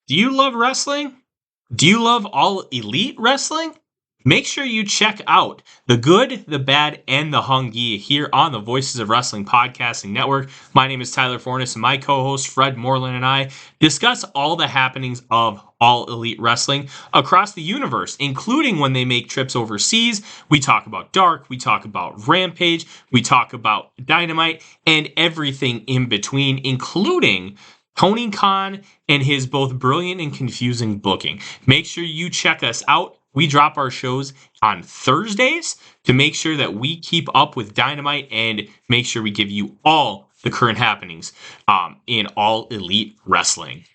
Do you love wrestling? Do you love all elite wrestling? Make sure you check out the good, the bad, and the hungy here on the Voices of Wrestling Podcasting Network. My name is Tyler Fornes, and my co-host Fred Moreland and I discuss all the happenings of all elite wrestling across the universe, including when they make trips overseas. We talk about Dark, we talk about Rampage, we talk about Dynamite, and everything in between, including Tony Khan and his both brilliant and confusing booking. Make sure you check us out. We drop our shows on Thursdays to make sure that we keep up with Dynamite and make sure we give you all the current happenings in all elite wrestling.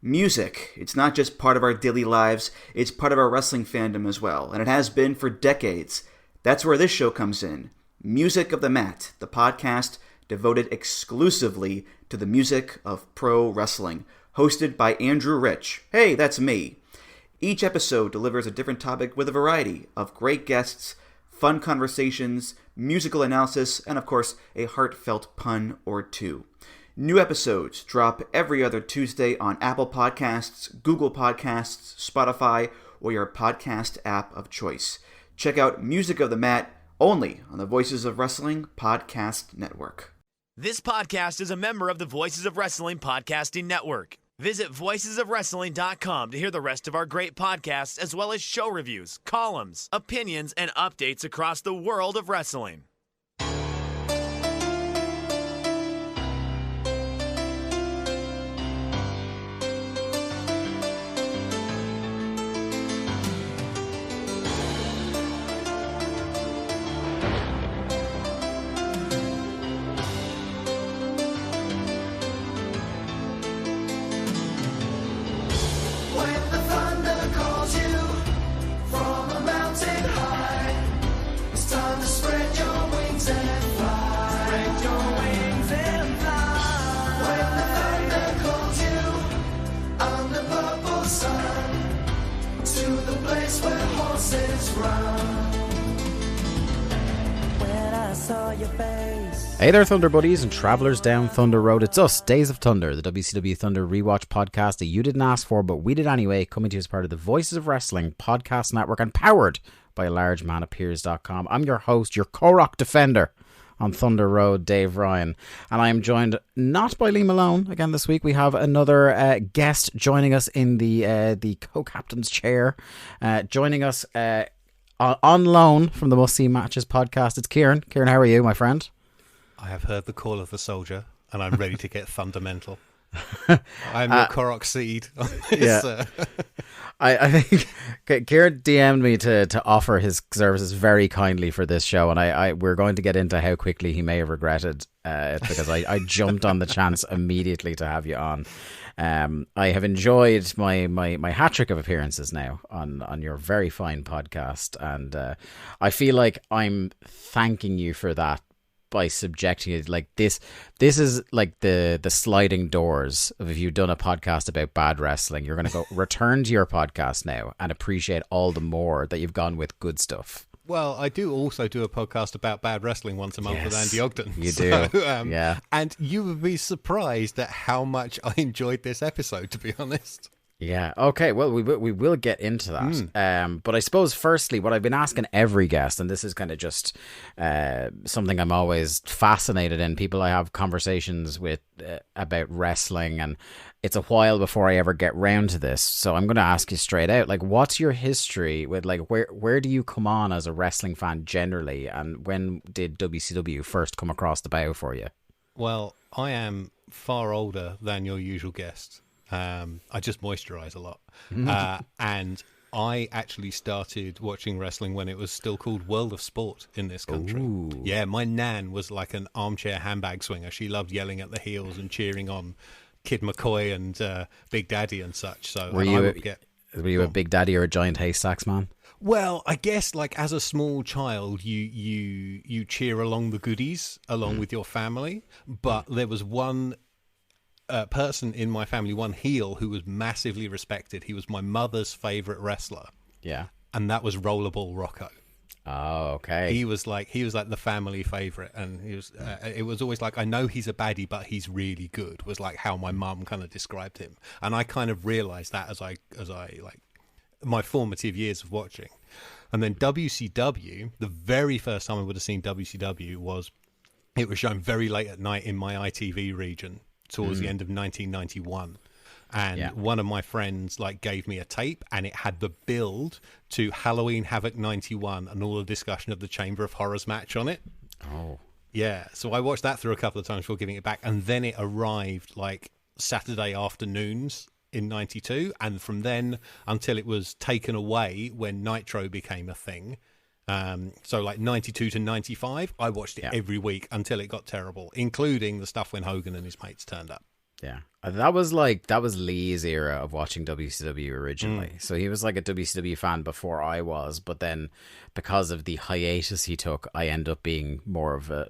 Music. It's not just part of our daily lives, it's part of our wrestling fandom as well, and it has been for decades. That's where this show comes in. Music of the Mat, the podcast devoted exclusively to the music of pro wrestling, hosted by Andrew Rich. Hey, that's me. Each episode delivers a different topic with a variety of great guests, fun conversations, musical analysis, and of course, a heartfelt pun or two. New episodes drop every other Tuesday on Apple Podcasts, Google Podcasts, Spotify, or your podcast app of choice. Check out Music of the Mat only on the Voices of Wrestling Podcast Network. This podcast is a member of the Voices of Wrestling Podcasting Network. Visit voicesofwrestling.com to hear the rest of our great podcasts, as well as show reviews, columns, opinions, and updates across the world of wrestling. Hey there, Thunder Buddies and Travelers down Thunder Road. It's us, Days of Thunder, the WCW Thunder rewatch podcast that you didn't ask for, but we did anyway, coming to you as part of the Voices of Wrestling podcast network and powered by largemanapears.com. I'm your host, your Korok defender on Thunder Road, Dave Ryan, and I am joined not by Lee Malone again this week. We have another guest joining us in the co-captain's chair, joining us on loan from the Must See Matches podcast. It's Kieran. Kieran, how are you, my friend? I have heard the call of the soldier, and I'm ready to get fundamental. I'm your Korok seed on this. Yeah. I think Kieran DM'd me to offer his services very kindly for this show, and we're going to get into how quickly he may have regretted it, because I jumped on the chance immediately to have you on. I have enjoyed my hat trick of appearances now on your very fine podcast, and I feel like I'm thanking you for that by subjecting it like this is like the sliding doors of, if you've done a podcast about bad wrestling, you're going to go return to your podcast now and appreciate all the more that you've gone with good stuff. Well, I do also do a podcast about bad wrestling once a month with Andy Ogden. You do, yeah. And you would be surprised at how much I enjoyed this episode, to be honest. Yeah, okay, well, we will get into that. But I suppose, firstly, what I've been asking every guest, and this is kind of just something I'm always fascinated in, people I have conversations with about wrestling, and it's a while before I ever get round to this, so I'm going to ask you straight out, like, what's your history with, like, where do you come on as a wrestling fan generally, and when did WCW first come across the bow for you? Well, I am far older than your usual guest. I just moisturize a lot. And I actually started watching wrestling when it was still called World of Sport in this country. Ooh. Yeah, my nan was like an armchair handbag swinger. She loved yelling at the heels and cheering on Kid McCoy and Big Daddy and such. So were you a Big Daddy or a Giant Haystacks man? Well, I guess, like, as a small child, you cheer along the goodies along with your family. But there was one person in my family, one heel, who was massively respected. He was my mother's favourite wrestler. Yeah. And that was Rollerball Rocco. Oh, okay. He was like the family favorite, and he was. It was always like, I know he's a baddie, but he's really good. Was like how my mum kind of described him, and I kind of realised that as I like my formative years of watching. And then WCW, the very first time I would have seen WCW was it was shown very late at night in my ITV region towards the end of 1991. And one of my friends like gave me a tape, and it had the build to Halloween Havoc 91 and all the discussion of the Chamber of Horrors match on it. Oh. Yeah, so I watched that through a couple of times before giving it back, and then it arrived like Saturday afternoons in 92, and from then until it was taken away when Nitro became a thing. So like 92 to 95, I watched it every week until it got terrible, including the stuff when Hogan and his mates turned up. Yeah, that was Lee's era of watching WCW originally. So he was like a WCW fan before I was, but then because of the hiatus he took, I end up being more of a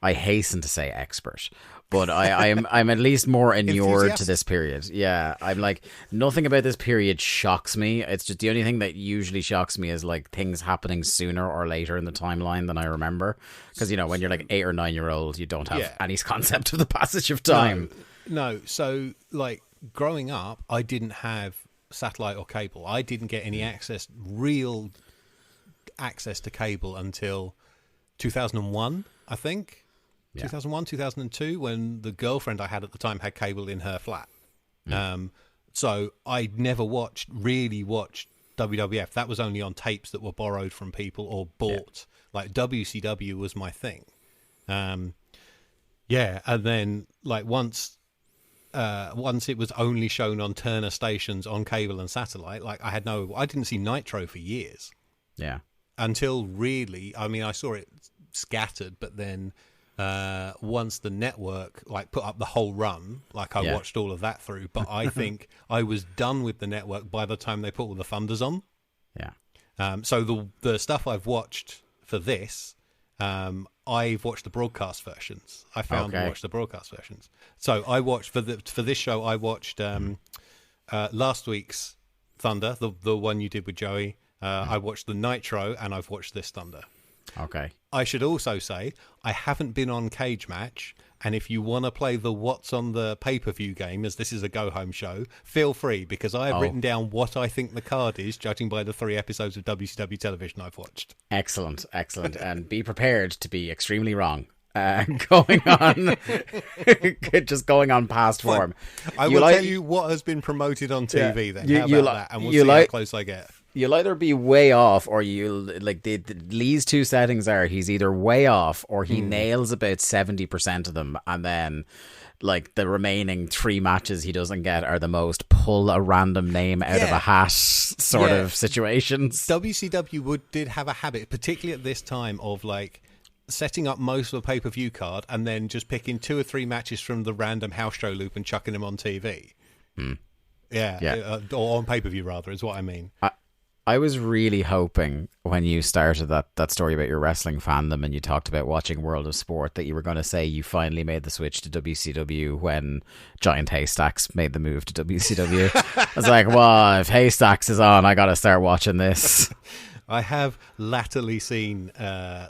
I hasten to say expert, but I'm at least more inured to this period. Yeah, I'm like, nothing about this period shocks me. It's just the only thing that usually shocks me is like things happening sooner or later in the timeline than I remember. Because when you're like 8 or 9 year old, you don't have any concept of the passage of time. No, so like growing up, I didn't have satellite or cable. I didn't get any real access to cable until 2001, I think. 2001, 2002, when the girlfriend I had at the time had cable in her flat. So I never really watched WWF. That was only on tapes that were borrowed from people or bought. Like WCW was my thing. And then like once it was only shown on Turner stations on cable and satellite, like I didn't see Nitro for years. Yeah. Until really, I mean, I saw it scattered, but then once the network like put up the whole run, like I watched all of that through, but I think I was done with the network by the time they put all the Thunders on. Yeah. So the stuff I've watched for this, I've watched the broadcast versions. I found and watched the broadcast versions. So I watched for this show. I watched last week's Thunder, the one you did with Joey. I watched the Nitro, and I've watched this Thunder. Okay. I should also say I haven't been on Cage Match, and if you want to play the What's on the pay-per-view game, as this is a go-home show, feel free, because I have written down what I think the card is, judging by the 3 episodes of WCW television I've watched. Excellent. And be prepared to be extremely wrong. Going on past form. I will tell you what has been promoted on TV then. How about that? And we'll see how close I get. You'll either be way off, or Lee's 2 settings are he's either way off or he nails about 70% of them, and then like the remaining 3 matches he doesn't get are the most pull a random name out of a hat sort of situations. WCW did have a habit, particularly at this time, of like setting up most of a pay-per-view card and then just picking 2 or 3 matches from the random house show loop and chucking them on TV. Or on pay-per-view rather, is what I mean. I was really hoping when you started that story about your wrestling fandom and you talked about watching World of Sport that you were going to say you finally made the switch to WCW when Giant Haystacks made the move to WCW. I was like, well, if Haystacks is on, I got to start watching this. I have latterly seen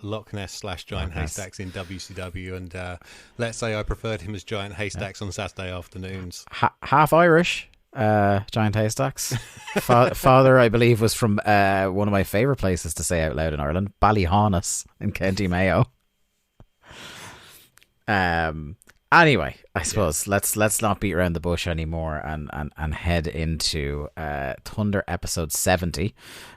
Loch Ness / Giant Haystacks in WCW, and let's say I preferred him as Giant Haystacks on Saturday afternoons. Half Irish. Giant Haystacks. Father, I believe, was from one of my favourite places to say out loud in Ireland, Ballyhaunis in County Mayo. Anyway, I suppose let's not beat around the bush anymore and head into Thunder episode 70,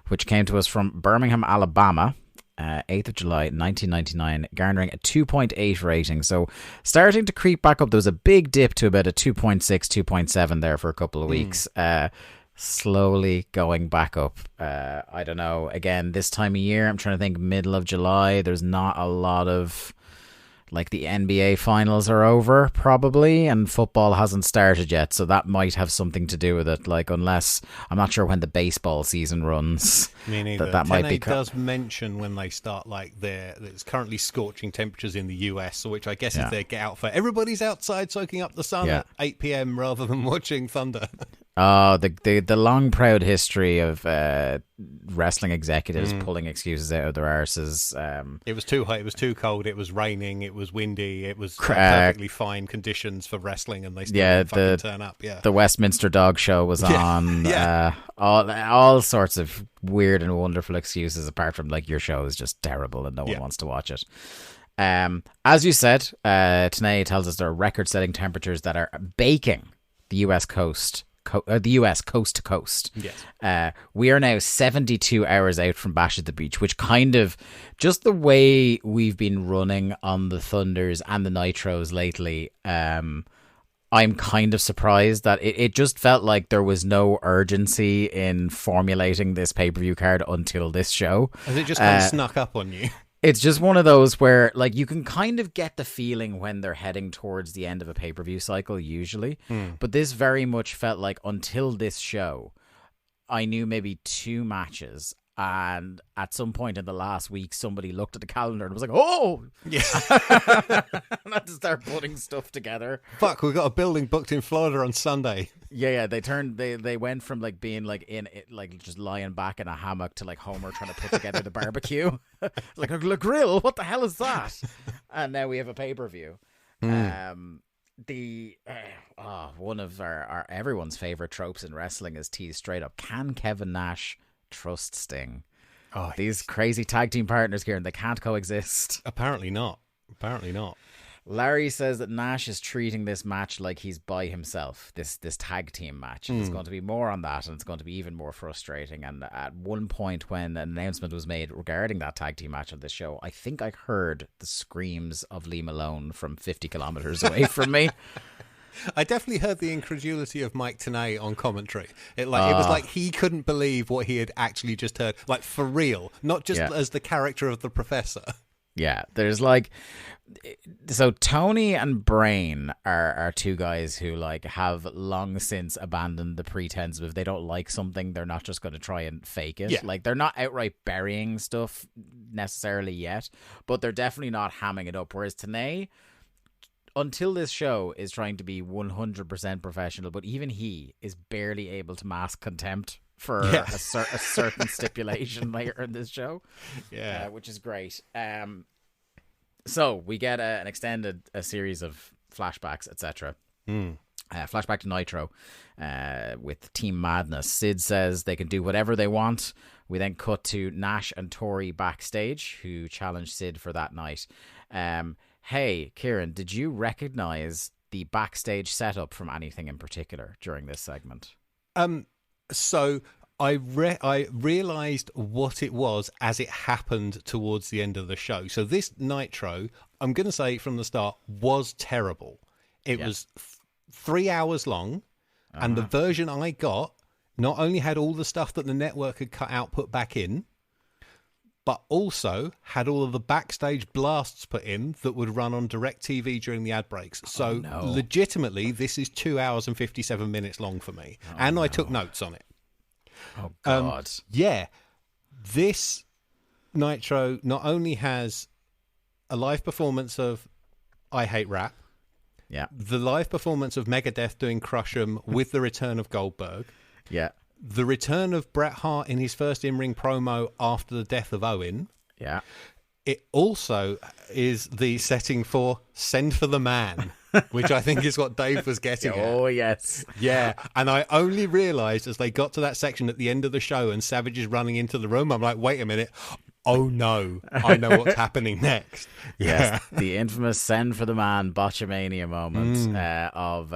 which came to us from Birmingham, Alabama. 8th of July 1999, garnering a 2.8 rating. So starting to creep back up. There was a big dip to about a 2.6, 2.7 there for a couple of weeks. Slowly going back up. I don't know. Again, this time of year, I'm trying to think middle of July. There's not a lot of, like, the NBA finals are over probably, and football hasn't started yet. So that might have something to do with it. Like, unless, I'm not sure when the baseball season runs. Me neither. That might be. Does mention when they start, like, it's currently scorching temperatures in the US, which I guess is their get out for everybody's outside soaking up the sun at 8 p.m. rather than watching Thunder. Oh, the long proud history of wrestling executives pulling excuses out of their arses. It was too hot. It was too cold. It was raining. It was windy. It was perfectly fine conditions for wrestling, and they still didn't fucking turn up. Yeah, the Westminster Dog Show was on. Yeah. All sorts of weird and wonderful excuses. Apart from like your show is just terrible and no one wants to watch it. As you said, Tenay tells us there are record-setting temperatures that are baking the U.S. coast. The US coast to coast. Yes. We are now 72 hours out from Bash at the Beach, which kind of just the way we've been running on the Thunders and the Nitros lately. I'm kind of surprised that it just felt like there was no urgency in formulating this pay-per-view card until this show. Has it just kind of snuck up on you? It's just one of those where, like, you can kind of get the feeling when they're heading towards the end of a pay-per-view cycle, usually. But this very much felt like, until this show, I knew maybe 2 matches. And at some point in the last week, somebody looked at the calendar and was like, "Oh!" Yeah. And had to start putting stuff together. Fuck, we've got a building booked in Florida on Sunday. Yeah. They went from like being like in it, like just lying back in a hammock to like Homer trying to put together the barbecue. Like a grill, what the hell is that? And now we have a pay-per-view. One of our everyone's favorite tropes in wrestling is teased straight up. Can Kevin Nash trust Sting? Oh, these crazy tag team partners here, and they can't coexist. Apparently not. Larry says that Nash is treating this match like he's by himself, this tag team match. And There's going to be more on that, and it's going to be even more frustrating. And at one point when an announcement was made regarding that tag team match on this show, I think I heard the screams of Lee Malone from 50 kilometers away from me. I definitely heard the incredulity of Mike Tenay on commentary. It was like he couldn't believe what he had actually just heard, like for real, not just as the character of the professor. Yeah, there's like, so Tony and Brain are 2 guys who like have long since abandoned the pretense of if they don't like something, they're not just going to try and fake it. Yeah. Like they're not outright burying stuff necessarily yet, but they're definitely not hamming it up. Whereas Tenay, until this show, is trying to be 100% professional, but even he is barely able to mask contempt for a certain stipulation later in this show. Yeah, which is great. So we get an extended series of flashbacks, etc. Flashback to Nitro with Team Madness. Sid says they can do whatever they want. We then cut to Nash and Tori backstage, who challenged Sid for that night. Hey, Kieran, did you recognize the backstage setup from anything in particular during this segment? So I realised what it was as it happened towards the end of the show. So this Nitro, I'm going to say from the start, was terrible. It was 3 hours long, and the version I got not only had all the stuff that the network had cut out, put back in, but also had all of the backstage blasts put in that would run on DirecTV during the ad breaks. So legitimately, this is 2 hours and 57 minutes long for me. I took notes on it. Oh, God. This Nitro not only has a live performance of I Hate Rap, the live performance of Megadeth doing Crush 'Em with the return of Goldberg, the return of Bret Hart in his first in-ring promo after the death of Owen. Yeah. It also is the setting for Send for the Man, which I think is what Dave was getting at. Oh, yes. Yeah, and I only realised as they got to that section at the end of the show and Savage is running into the room, I'm like, wait a minute. Oh, no. I know what's happening next. Yes, the infamous Send for the Man botchamania moment of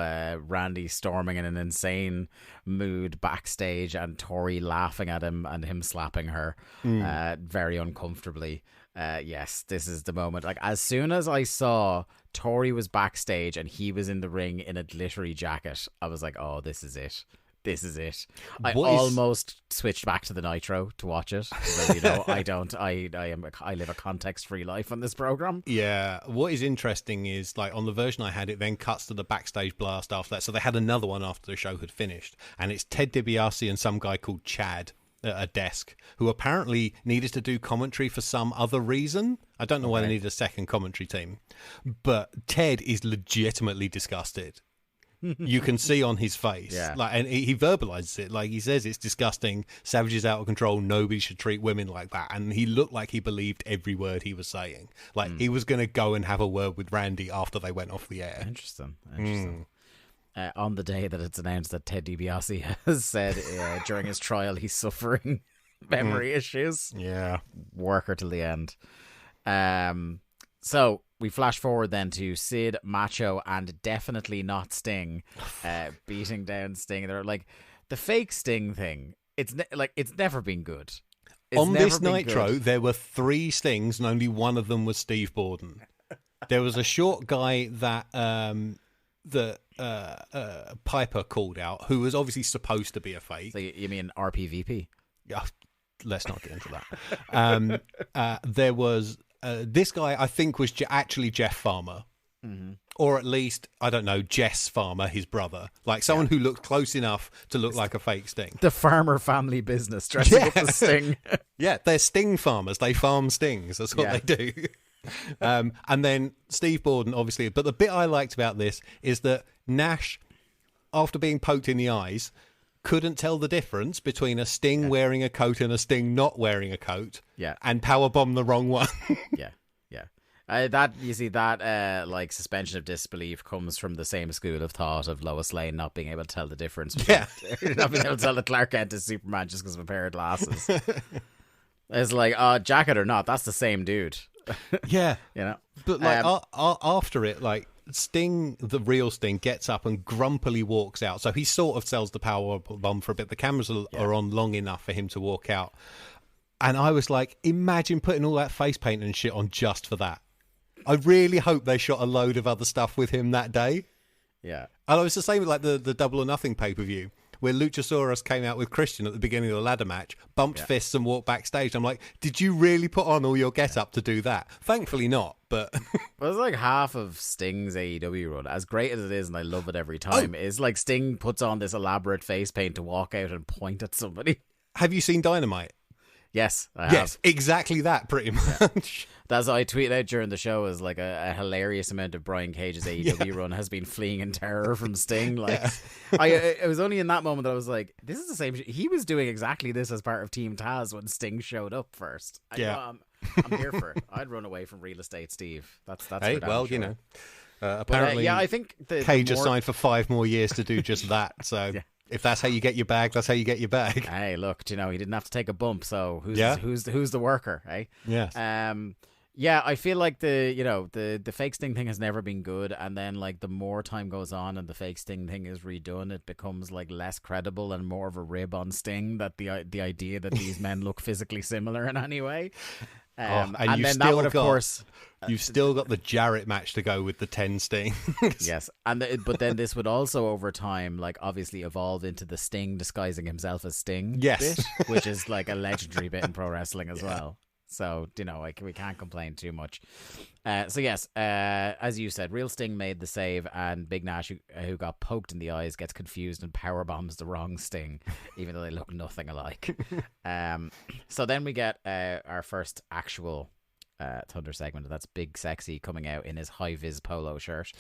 Randy storming in an insane mood backstage and Tori laughing at him and him slapping her very uncomfortably. Yes, this is the moment. Like, as soon as I saw Tori was backstage and he was in the ring in a glittery jacket, I was like, oh, this is it. This is it. I almost switched back to the Nitro to watch it. Because, you know, I live a context-free life on this program. Yeah. What is interesting is, like, on the version I had, it then cuts to the backstage blast after that. So they had another one after the show had finished. And it's Ted DiBiase and some guy called Chad at a desk who apparently needed to do commentary for some other reason. I don't know why they needed a second commentary team. But Ted is legitimately disgusted. you can see on his face. Yeah. Like, and he verbalizes it. Like, he says it's disgusting. Savage is out of control. Nobody should treat women like that. And he looked like he believed every word he was saying. Like, he was going to go and have a word with Randy after they went off the air. Interesting. On the day that it's announced that Ted DiBiase has said during his trial he's suffering memory issues. Yeah. Worker till the end. So we flash forward then to Sid, Macho, and definitely not Sting beating down Sting. They're like, the fake Sting thing, it's never been good. On this Nitro, there were 3 Stings and only one of them was Steve Borden. There was a short guy that Piper called out, who was obviously supposed to be a fake. So you mean RPVP? Yeah, let's not get into that. There was this guy, I think, was actually Jeff Farmer. Or at least, I don't know, Jess Farmer, his brother. Like someone who looked close enough to look like a fake Sting. The farmer family business dressing up as Sting. Yeah, they're Sting farmers. They farm Stings. That's what they do. And then Steve Borden, obviously. But the bit I liked about this is that Nash, after being poked in the eyes, couldn't tell the difference between a Sting wearing a coat and a Sting not wearing a coat. Yeah. And powerbomb the wrong one. Yeah. Like suspension of disbelief comes from the same school of thought of Lois Lane not being able to tell the difference. Not being able to tell that Clark Kent is Superman just because of a pair of glasses. It's like, jacket or not, that's the same dude. Yeah. You know? But like after it, like Sting, the real Sting, gets up and grumpily walks out. So he sort of sells the power bomb for a bit. The cameras are on long enough for him to walk out. And I was like, imagine putting all that face paint and shit on just for that. I really hope they shot a load of other stuff with him that day. Yeah. And it was the same with like the Double or Nothing pay-per-view, where Luchasaurus came out with Christian at the beginning of the ladder match, bumped fists and walked backstage. I'm like, did you really put on all your get-up to do that? Thankfully not, but... Well, it's like half of Sting's AEW run, as great as it is, and I love it every time, is like Sting puts on this elaborate face paint to walk out and point at somebody. Have you seen Dynamite? Yes, I have. Yes, exactly that, pretty much. That's what I tweeted out during the show, is like a hilarious amount of Brian Cage's AEW run has been fleeing in terror from Sting. Like, it was only in that moment that I was like, this is the same shit. He was doing exactly this as part of Team Taz when Sting showed up first. I'm here for it. I'd run away from real estate, Steve. That's hey, well, sure. you know, apparently, I think Cage has signed for 5 more years to do just that. So. Yeah. If that's how you get your bag, that's how you get your bag. Hey, look, he didn't have to take a bump, so who's the worker, eh? Yes. I feel like the fake Sting thing has never been good, and then like the more time goes on and the fake Sting thing is redone, it becomes like less credible and more of a rib on Sting, that the idea that these men look physically similar in any way. And then that would, of course, you've still got the Jarrett match to go with the 10 Sting. Yes, but then this would also over time, like obviously evolve into the Sting disguising himself as Sting. Yes, bit, which is like a legendary bit in pro wrestling as well. So like we can't complain too much. So yes, as you said, real Sting made the save, and Big Nash, who got poked in the eyes, gets confused and power bombs the wrong Sting, even though they look nothing alike. So then we get our first actual Thunder segment, and that's Big Sexy coming out in his high vis polo shirt.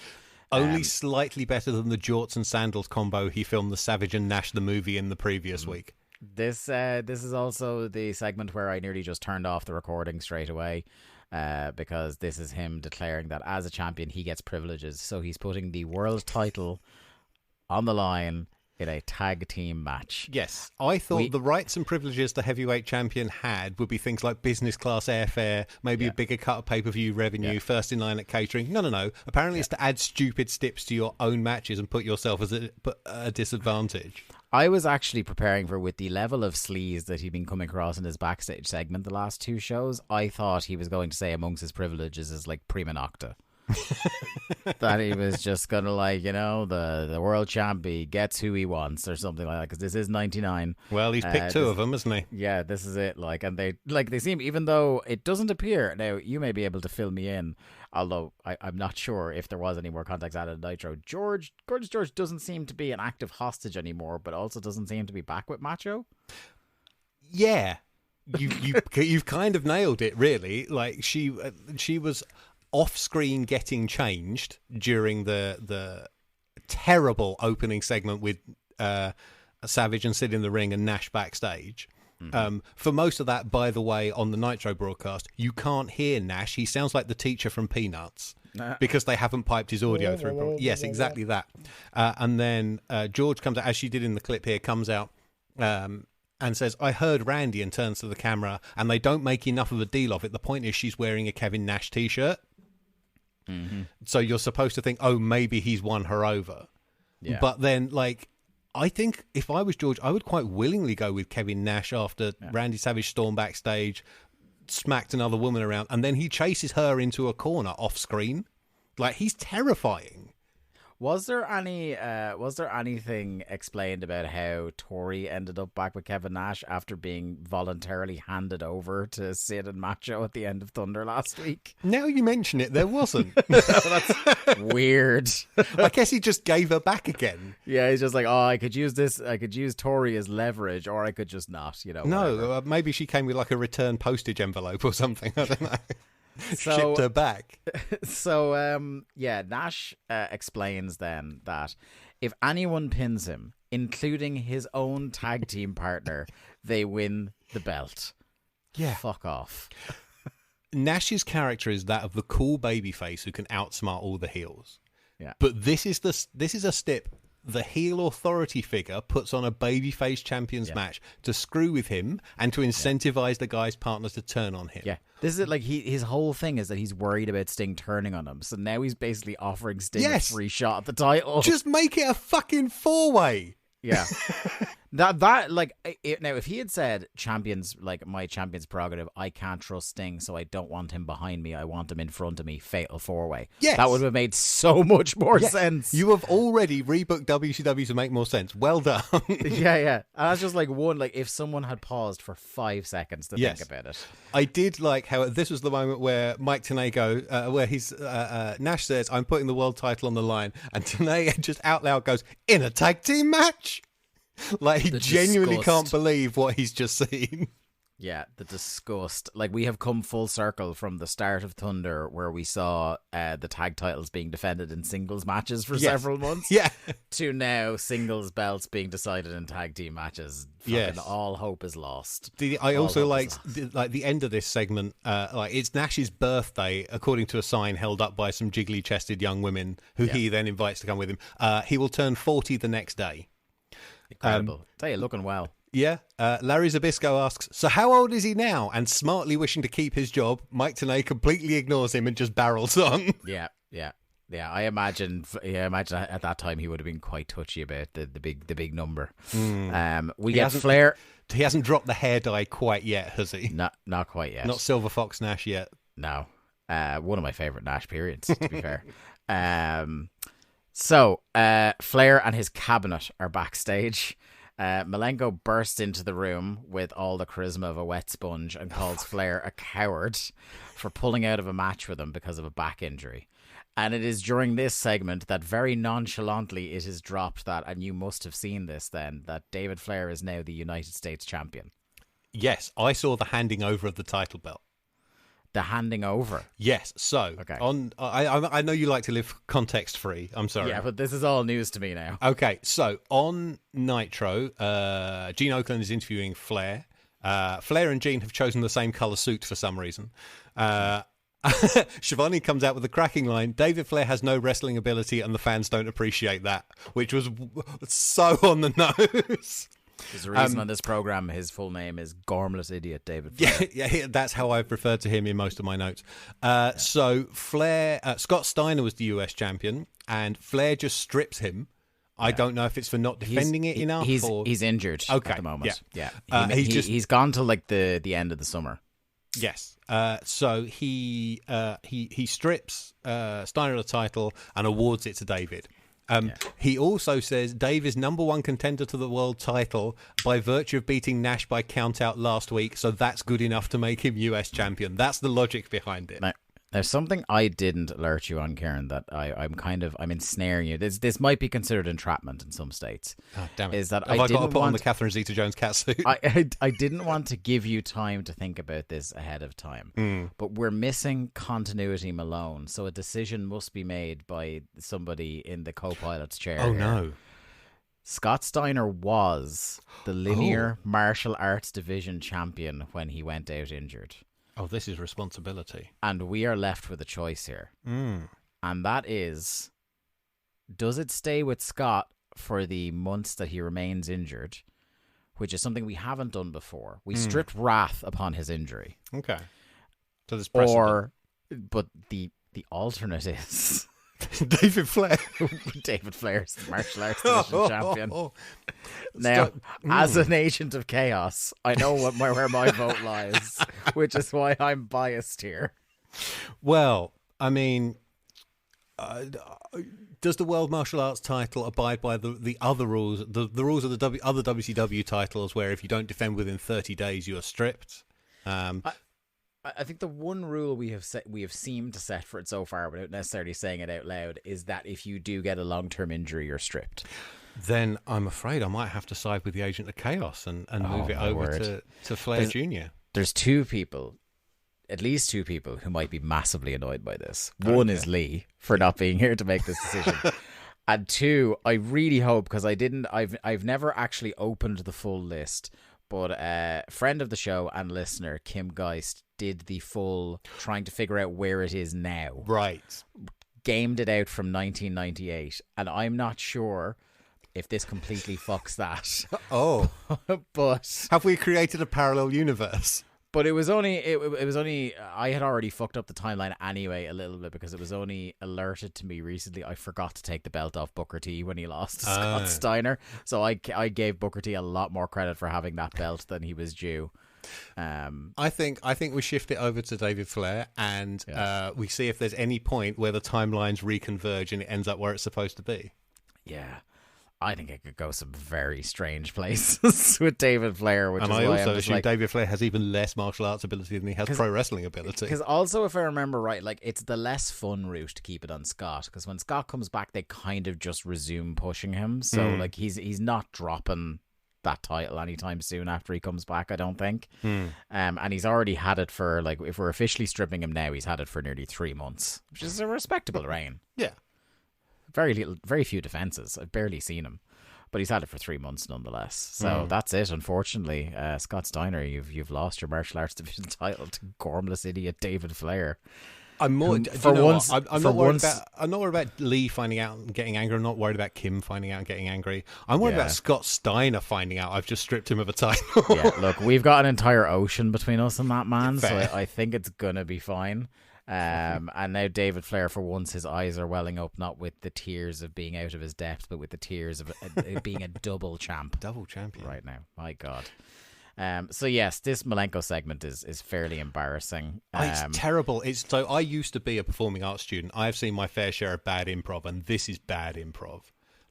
Only slightly better than the jorts and sandals combo he filmed the Savage and Nash the movie in the previous week. This is also the segment where I nearly just turned off the recording straight away, because this is him declaring that as a champion he gets privileges. So he's putting the world title on the line in a tag team match. Yes, I thought the rights and privileges the heavyweight champion had would be things like business class airfare, maybe a bigger cut of pay-per-view revenue, first in line at catering. No. Apparently it's to add stupid stips to your own matches and put yourself as a disadvantage. I was actually preparing for, with the level of sleaze that he'd been coming across in his backstage segment the last 2 shows, I thought he was going to say amongst his privileges is like prima nocta. That he was just gonna the world champ, he gets who he wants or something like that, because this is 99. Well, he's picked 2 of them, hasn't he? Yeah, this is it. And they seem, even though it doesn't appear now, you may be able to fill me in, although I'm not sure if there was any more contacts out of Nitro. Gorgeous George doesn't seem to be an active hostage anymore, but also doesn't seem to be back with Macho. Yeah, you've kind of nailed it, really. Like she was off screen getting changed during the terrible opening segment with Savage and Sid in the ring and Nash backstage. For most of that, by the way, on the Nitro broadcast, you can't hear Nash. He sounds like the teacher from Peanuts because they haven't piped his audio through. Yes, exactly that. And then George comes out, as she did in the clip here, comes out and says, I heard Randy, and turns to the camera, and they don't make enough of a deal of it. The point is she's wearing a Kevin Nash t-shirt. So you're supposed to think, oh, maybe he's won her over. Yeah. But then, like, I think if I was George, I would quite willingly go with Kevin Nash after Randy Savage stormed backstage, smacked another woman around, and then he chases her into a corner off screen. Like, he's terrifying. Was there anything explained about how Tori ended up back with Kevin Nash after being voluntarily handed over to Sid and Macho at the end of Thunder last week? Now you mention it, there wasn't. That's weird. I guess he just gave her back again. Yeah, he's just like, oh, I could use this. I could use Tori as leverage, or I could just not. No, maybe she came with like a return postage envelope or something. I don't know. Shipped her back. So, Nash explains then that if anyone pins him, including his own tag team partner, they win the belt. Yeah. Fuck off. Nash's character is that of the cool babyface who can outsmart all the heels. Yeah. But this is a step the heel authority figure puts on a babyface champions match to screw with him and to incentivize the guy's partners to turn on him. Yeah. This is like his whole thing is that he's worried about Sting turning on him. So now he's basically offering Sting a free shot at the title. Just make it a fucking 4-way. Yeah. That like now if he had said champions, like my champion's prerogative, I can't trust Sting, so I don't want him behind me, I want him in front of me, fatal 4-way. Yes. That would have made so much more sense. You have already rebooked WCW to make more sense. Well done. Yeah. And that's just like one, like if someone had paused for 5 seconds to think about it. I did like how this was the moment where Mike Tenay where Nash says, I'm putting the world title on the line, and Tenay just out loud goes, in a tag team match? Like, he genuinely can't believe what he's just seen. Yeah, the disgust. Like, we have come full circle from the start of Thunder, where we saw the tag titles being defended in singles matches for several months. Yeah. To now singles belts being decided in tag team matches. Fucking all hope is lost. I also liked the end of this segment. Like, it's Nash's birthday, according to a sign held up by some jiggly-chested young women who he then invites to come with him. He will turn 40 the next day. Incredible. Tell you, looking well. Yeah. Larry Zbyszko asks, so how old is he now? And smartly wishing to keep his job, Mike Tenay completely ignores him and just barrels on. Yeah. I imagine at that time he would have been quite touchy about the big number. We get Flair. He hasn't dropped the hair dye quite yet, has he? Not quite yet. Not Silver Fox Nash yet. No. One of my favourite Nash periods, to be fair. So, Flair and his cabinet are backstage. Malenko bursts into the room with all the charisma of a wet sponge and calls Flair a coward for pulling out of a match with him because of a back injury. And it is during this segment that very nonchalantly it is dropped that, and you must have seen this then, that David Flair is now the United States champion. Yes, I saw the handing over of the title belt. The handing over. Yes. So I know you like to live context free. I'm sorry. Yeah, but this is all news to me now. Okay. So on Nitro, Gene Okerlund is interviewing Flair. Flair and Gene have chosen the same color suit for some reason. Shivani comes out with a cracking line, David Flair has no wrestling ability and the fans don't appreciate that, which was so on the nose. There's a reason on this program his full name is Gormless Idiot David Flair. Yeah, that's how I've referred to him in most of my notes. So Flair, Scott Steiner was the US champion, and Flair just strips him. I don't know if it's for not defending it enough. He's injured at the moment. Yeah. He's gone till like the end of the summer. Yes. So he strips Steiner of the title and awards it to David. He also says Dave is number one contender to the world title by virtue of beating Nash by count out last week, so that's good enough to make him US champion. That's the logic behind it. There's something I didn't alert you on, Kieran, that I'm ensnaring you. This might be considered entrapment in some states. Oh, damn it. Is that Have I got to didn't put on want the Catherine Zeta-Jones catsuit? I didn't want to give you time to think about this ahead of time, but we're missing continuity Malone, so a decision must be made by somebody in the co-pilot's chair. Oh, here. no. Scott Steiner was the linear martial arts division champion when he went out injured. Oh, this is responsibility. And we are left with a choice here. And that is, does it stay with Scott for the months that he remains injured, which is something we haven't done before. We stripped wrath upon his injury. Okay. So there's precedent. But the alternate is... David Flair. David Flair's the martial arts division champion. Now, as an agent of chaos, I know where my vote lies, which is why I'm biased here. Well, I mean, does the World Martial Arts title abide by the other rules, the rules of the other WCW titles, where if you don't defend within 30 days, you are stripped? I think the one rule we have seemed to set for it so far, without necessarily saying it out loud, is that if you do get a long-term injury, you're stripped. Then I'm afraid I might have to side with the Agent of Chaos and move it over to Flair Jr. There's at least two people who might be massively annoyed by this. One is Lee for not being here to make this decision. And two, I really hope, because I've never actually opened the full list, but a friend of the show and listener, Kim Geist, did the full trying to figure out where it is now. Right. Gamed it out from 1998. And I'm not sure if this completely fucks that. Oh. But have we created a parallel universe? But it was only I had already fucked up the timeline anyway a little bit, because it was only alerted to me recently. I forgot to take the belt off Booker T when he lost to Scott Steiner, so I gave Booker T a lot more credit for having that belt than he was due. I think we shift it over to David Flair, and we see if there's any point where the timelines reconverge and it ends up where it's supposed to be. Yeah. I think it could go some very strange places with David Flair. Which and is I why also I'm assume David Flair has even less martial arts ability than he has pro wrestling ability. Because also, if I remember right, like it's the less fun route to keep it on Scott. Because when Scott comes back, they kind of just resume pushing him. So like he's not dropping that title anytime soon after he comes back, I don't think. And he's already had it for, like, if we're officially stripping him now, he's had it for nearly 3 months, which is a respectable reign. Yeah. Very few defenses. I've barely seen him, but he's had it for 3 months nonetheless. So that's it. Unfortunately, Scott Steiner, you've lost your martial arts division title to gormless idiot David Flair. I'm more for once. I'm not worried about Lee finding out and getting angry. I'm not worried about Kim finding out and getting angry. I'm worried about Scott Steiner finding out I've just stripped him of a title. Yeah, look, we've got an entire ocean between us and that man, so I think it's gonna be fine. And now David Flair, for once, his eyes are welling up, not with the tears of being out of his depth, but with the tears of being a double champion right now. My God. So yes, this Malenko segment is fairly embarrassing. It's terrible. So I used to be a performing arts student. I've seen my fair share of bad improv, and this is bad improv.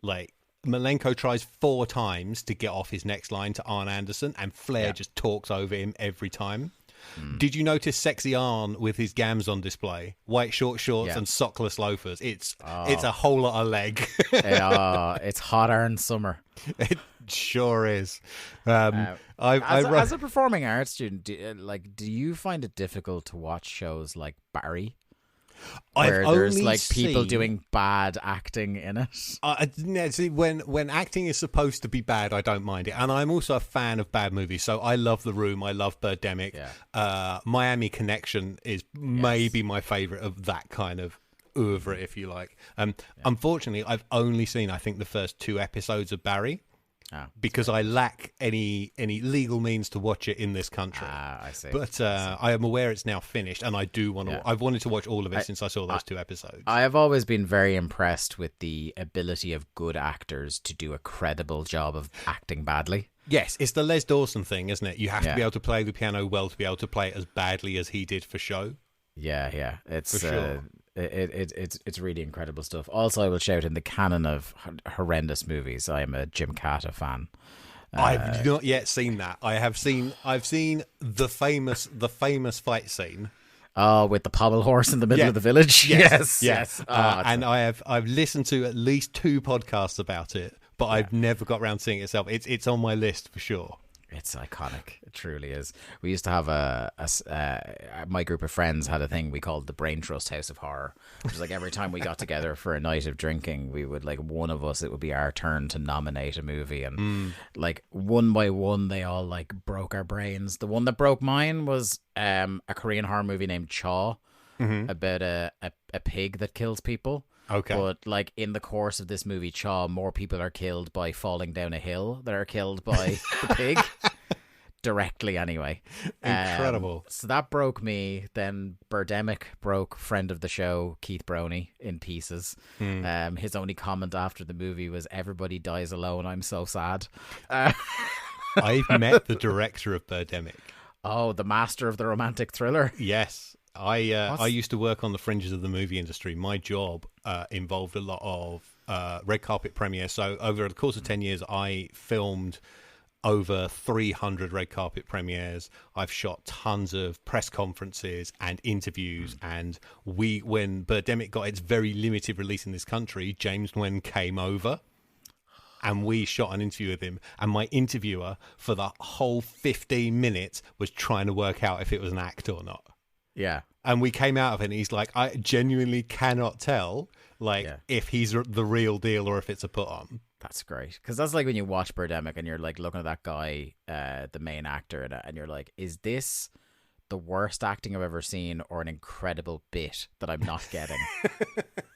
Like, Malenko tries 4 times to get off his next line to Arn Anderson, and Flair just talks over him every time. Did you notice sexy Arn with his gams on display, white short shorts and sockless loafers? It's a whole lot of leg. It's hot Arn summer. It sure is. As a performing arts student, do you find it difficult to watch shows like Barry? Where there's like people doing bad acting in it. See, when acting is supposed to be bad, I don't mind it, and I'm also a fan of bad movies. So I love The Room, I love Birdemic. Miami Connection is maybe my favorite of that kind of oeuvre, if you like. Unfortunately, I've only seen, I think, the first 2 episodes of Barry. Because I lack any legal means to watch it in this country. I see. But I am aware it's now finished, and I do want to. I've wanted to watch all of it since I saw those 2 episodes. I have always been very impressed with the ability of good actors to do a credible job of acting badly. Yes, it's the Les Dawson thing, isn't it? You have to be able to play the piano well to be able to play it as badly as he did for show. Yeah, it's for sure. It's really incredible stuff. Also, I will shout, in the canon of horrendous movies, I am a Jim Carter fan. I've not yet seen that. I've seen the famous fight scene. Oh, with the pommel horse in the middle Yeah. of the village. Yes. Oh, And I've listened to at least 2 podcasts about it, but I've never got around to seeing it itself. It's on my list for sure. it's iconic. It truly is. We used to have my group of friends had a thing we called the Brain Trust House of Horror, which was like every time we got together for a night of drinking, we would like one of us, it would be our turn to nominate a movie, and like one by one they all like broke our brains. The one that broke mine was a Korean horror movie named Chaw, about a pig that kills people. Okay. But like in the course of this movie Chaw, more people are killed by falling down a hill than are killed by the pig. Directly anyway. Incredible. So that broke me. Then Birdemic broke friend of the show Keith Broney in pieces. His only comment after the movie was, "Everybody dies alone, I'm so sad." I've met the director of Birdemic. Oh, the master of the romantic thriller. Yes. I used to work on the fringes of the movie industry. My job involved a lot of red carpet premieres. So over the course of 10 years, I filmed over 300 red carpet premieres. I've shot tons of press conferences and interviews. And when Birdemic got its very limited release in this country, James Nguyen came over. And we shot an interview with him. And my interviewer for the whole 15 minutes was trying to work out if it was an act or not. Yeah. And we came out of it and he's like, I genuinely cannot tell if he's the real deal or if it's a put on. That's great. Because that's like when you watch Birdemic and you're like looking at that guy, the main actor, and you're like, is this the worst acting I've ever seen or an incredible bit that I'm not getting?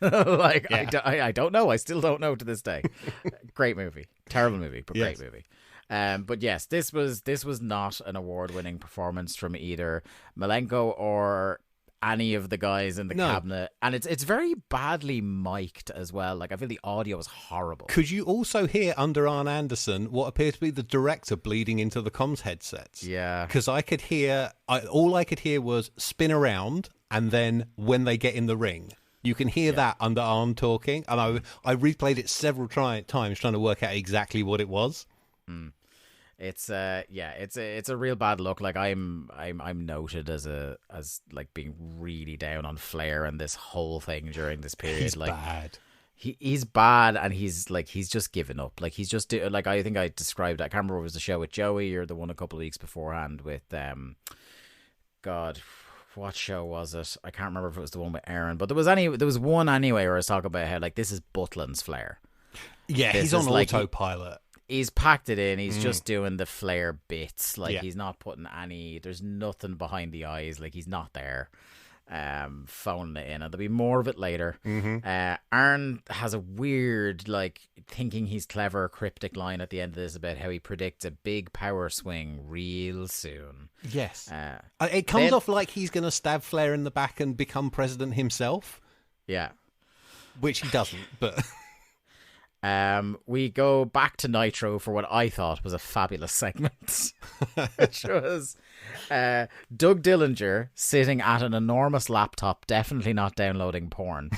I don't know. I still don't know to this day. Great movie. Terrible movie, but Yes. great movie. But yes, this was not an award-winning performance from either Malenko or any of the guys in the cabinet, and it's very badly mic'd as well. Like I feel the audio is horrible. Could you also hear under Arn Anderson what appeared to be the director bleeding into the comms headsets? Yeah, because I could hear all I could hear was spin around, and then when they get in the ring. You can hear that under Arn talking, and I replayed it several times trying to work out exactly what it was. It's it's a real bad look. Like I'm noted as like being really down on Flair and this whole thing during this period. He's like bad. He's bad, and he's just given up. Like he's just like I think I described. I can't remember if it was the show with Joey or the one a couple of weeks beforehand with God. What show was it? I can't remember if it was the one with Aaron, but there was one anyway where I was talking about how like this is Butlin's Flair. Yeah, This he's on is like- autopilot. He's packed it in. He's just doing the Flair bits. Like Yeah. he's not putting there's nothing behind the eyes. Like he's not there. Phoning it in, and there'll be more of it later. Aaron has a weird, like, thinking he's clever, cryptic line at the end of this about how he predicts a big power swing real soon. Yes. It comes then- off like he's going to stab Flair in the back and become president himself, Yeah. which he doesn't, but... We go back to Nitro for what I thought was a fabulous segment, which was Doug Dillinger sitting at an enormous laptop, definitely not downloading porn.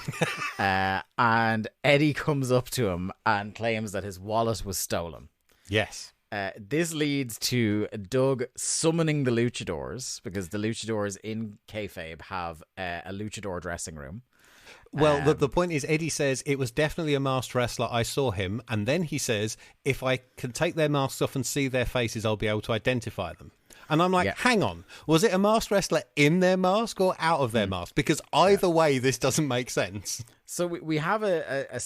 And Eddie comes up to him and claims that his wallet was stolen. Yes. This leads to Doug summoning the luchadors, because the luchadors in kayfabe have a luchador dressing room. Well, the point is, Eddie says it was definitely a masked wrestler. I saw him. And then he says, if I can take their masks off and see their faces, I'll be able to identify them. And I'm like, hang on. Was it a masked wrestler in their mask or out of their mask? Because either way, this doesn't make sense. So we have a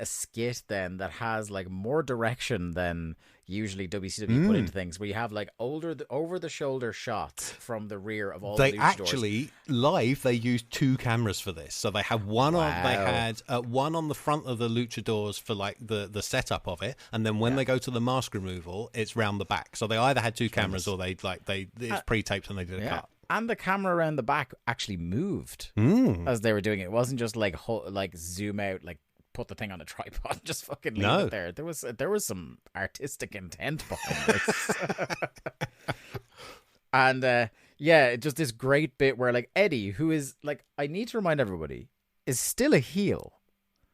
skit then that has like more direction than usually WCW put into things, where you have like over the shoulder shots from the rear of all the luchadors. They actually live. They used 2 cameras for this, so they have one on. They had one on the front of the luchadors for like the setup of it, and then when they go to the mask removal, it's round the back. So they either had 2 cameras or it's pre-taped and they did a cut. And the camera around the back actually moved as they were doing it. It wasn't just like zoom out, like put the thing on a tripod, just fucking leave it there. There was some artistic intent behind this. And just this great bit where like Eddie, who is like, I need to remind everybody, is still a heel.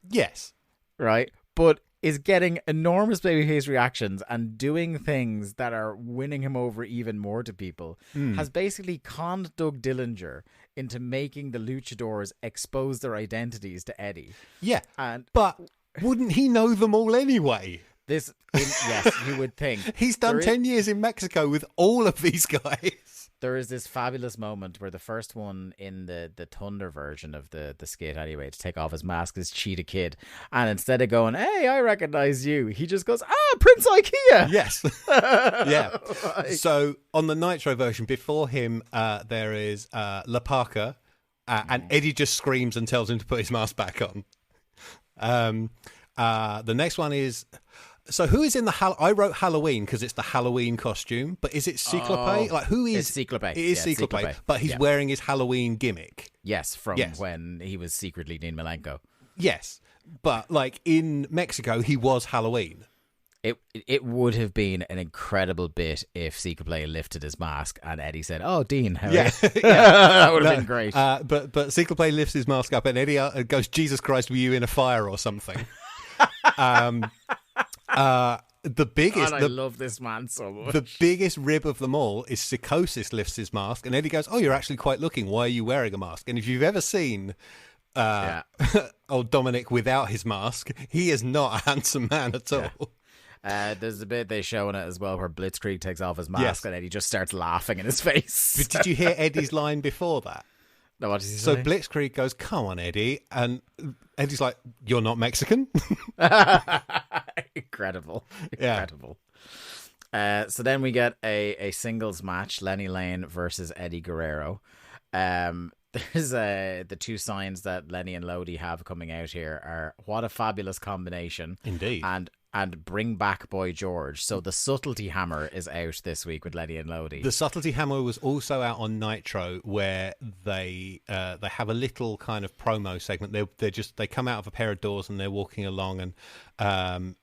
Yes. Right? But is getting enormous babyface reactions and doing things that are winning him over even more to people, has basically conned Doug Dillinger into making the luchadors expose their identities to Eddie. Yeah, And but wouldn't he know them all anyway? yes, you would think. He's done 10 years in Mexico with all of these guys. There is this fabulous moment where the first one in the Thunder version of the skit anyway, to take off his mask, is Cheetah Kid. And instead of going, hey, I recognize you, he just goes, Prince Ikea. Yes. Yeah. So on the Nitro version, before him, there is La Parka, and Eddie just screams and tells him to put his mask back on. The next one is... So who is in the... I wrote Halloween because it's the Halloween costume, but is it Cyclope? Like, who is... It's Cyclope. It is Cyclope, but he's wearing his Halloween gimmick. Yes, from when he was secretly Dean Malenko. Yes, but like in Mexico, he was Halloween. It would have been an incredible bit if Cyclope lifted his mask and Eddie said, "Oh, Dean, how are you?" That would have been great. But Cyclope lifts his mask up and Eddie goes, "Jesus Christ, were you in a fire or something?" The biggest, I love this man so much. The biggest rib of them all is Psychosis lifts his mask, and Eddie goes, "Oh, you're actually quite looking. Why are you wearing a mask?" And if you've ever seen old Dominic without his mask, he is not a handsome man at all. There's a bit they show in it as well where Blitzkrieg takes off his mask and Eddie just starts laughing in his face. But did you hear Eddie's line before that? No, what does he say? So Blitzkrieg goes, "Come on, Eddie," and Eddie's like, "You're not Mexican." Incredible. So then we get a singles match: Lenny Lane versus Eddie Guerrero. There's the two signs that Lenny and Lodi have coming out here are "What a fabulous combination!" Indeed, and "Bring back Boy George." So the Subtlety Hammer is out this week with Lenny and Lodi. The Subtlety Hammer was also out on Nitro, where they have a little kind of promo segment. They come out of a pair of doors and they're walking along, and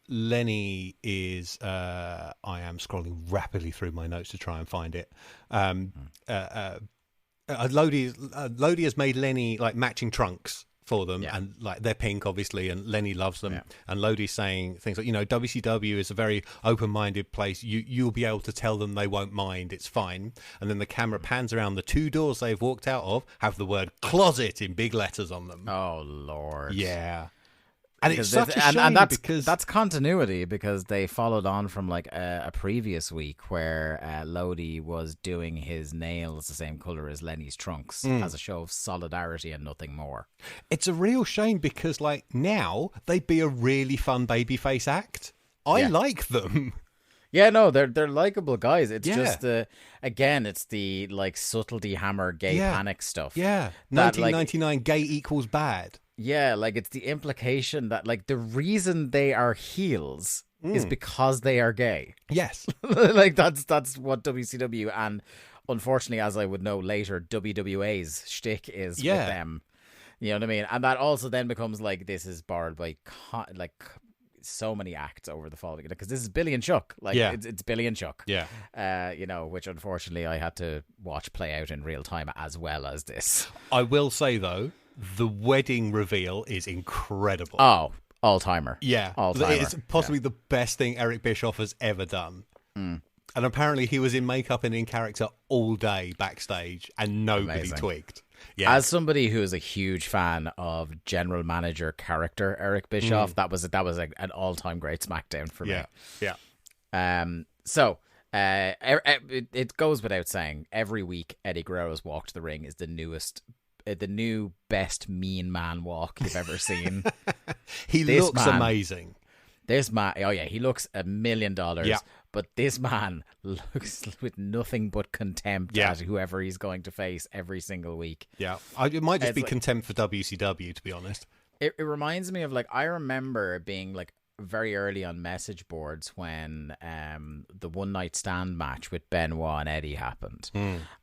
Lenny is I am scrolling rapidly through my notes to try and find it. Lodi has made Lenny like matching trunks for them, and like they're pink obviously, and Lenny loves them, and Lodi's saying things like, WCW is a very open-minded place, you'll be able to tell them, they won't mind, it's fine. And then the camera pans around, the two doors they've walked out of have the word closet in big letters on them. Oh Lord. Yeah. And because it's such a shame because that's continuity, because they followed on from like a previous week where Lodi was doing his nails the same color as Lenny's trunks as a show of solidarity and nothing more. It's a real shame because like now they'd be a really fun babyface act. I like them. Yeah, no, they're likable guys. It's just again, it's the like Subtlety Hammer gay panic stuff. Yeah, 1999 gay equals bad. Yeah, like it's the implication that like the reason they are heels is because they are gay. Yes. Like that's what WCW and unfortunately, as I would know later, WWA's shtick is with them. You know what I mean? And that also then becomes like this is borrowed by so many acts over the following, because this is Billy and Chuck. Like it's Billy and Chuck. Yeah. Which unfortunately I had to watch play out in real time as well as this. I will say though, the wedding reveal is incredible. Oh, all-timer. Yeah. All-timer. It's possibly the best thing Eric Bischoff has ever done. And apparently he was in makeup and in character all day backstage and nobody twigged. Yeah. As somebody who is a huge fan of general manager character Eric Bischoff, that was like an all-time great SmackDown for me. Yeah. So it goes without saying, every week Eddie Guerrero's walk to the ring is the new best mean man walk you've ever seen. He looks amazing. This man, he looks $1 million. Yeah. But this man looks with nothing but contempt at whoever he's going to face every single week. Yeah, it might just be contempt for WCW, to be honest. It reminds me of like, I remember being like very early on message boards when the one night stand match with Benoit and Eddie happened.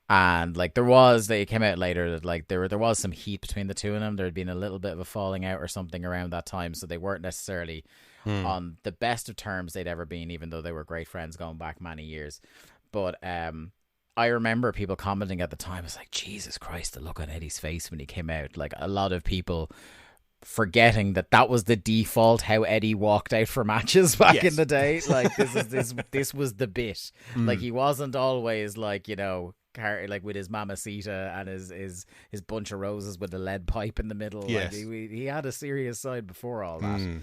And like they came out later that like there was some heat between the two of them. There had been a little bit of a falling out or something around that time, so they weren't necessarily on the best of terms they'd ever been, even though they were great friends going back many years. But I remember people commenting at the time, it's like, Jesus Christ, the look on Eddie's face when he came out. Like a lot of people forgetting that was the default how Eddie walked out for matches back in the day. Like this was the bit. Like he wasn't always like, you know, like with his mamacita and his bunch of roses with a lead pipe in the middle. Yes. Like he had a serious side before all that.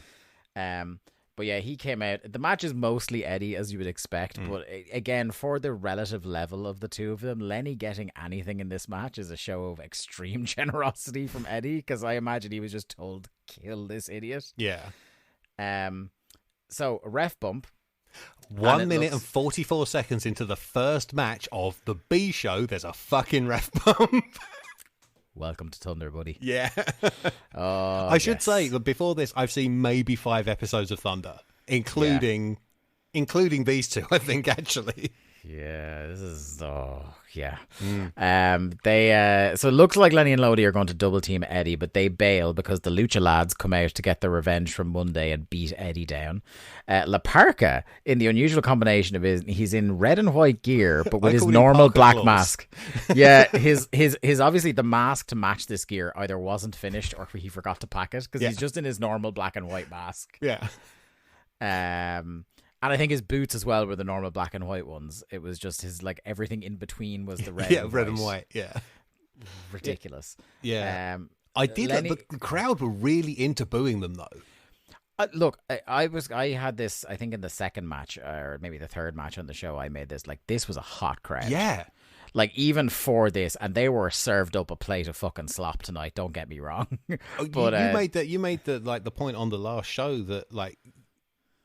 But yeah, he came out. The match is mostly Eddie, as you would expect. But again, for the relative level of the two of them, Lenny getting anything in this match is a show of extreme generosity from Eddie, because I imagine he was just told, kill this idiot. Yeah. So, a ref bump. 1 minute and 44 seconds into the first match of the B show, there's a fucking ref bump. Welcome to Thunder, buddy. Yeah. I should say that before this, I've seen maybe 5 episodes of Thunder, including these two, I think, actually. Yeah, this is They so it looks like Lenny and Lodi are going to double team Eddie, but they bail because the Lucha lads come out to get their revenge from Monday and beat Eddie down. La Parca, in the unusual combination of he's in red and white gear, but with his normal black mask. Yeah, his obviously the mask to match this gear either wasn't finished or he forgot to pack it, because he's just in his normal black and white mask. Yeah. And I think his boots as well were the normal black and white ones. It was just his, like, everything in between was the red and red and white, yeah. Ridiculous. Yeah. I did Lenny, the crowd were really into booing them, though. Look, I had this, I think in the second match, or maybe the third match on the show, I made this, like, this was a hot crowd. Yeah. Like, even for this, and they were served up a plate of fucking slop tonight, don't get me wrong. But you made the point on the last show that, like,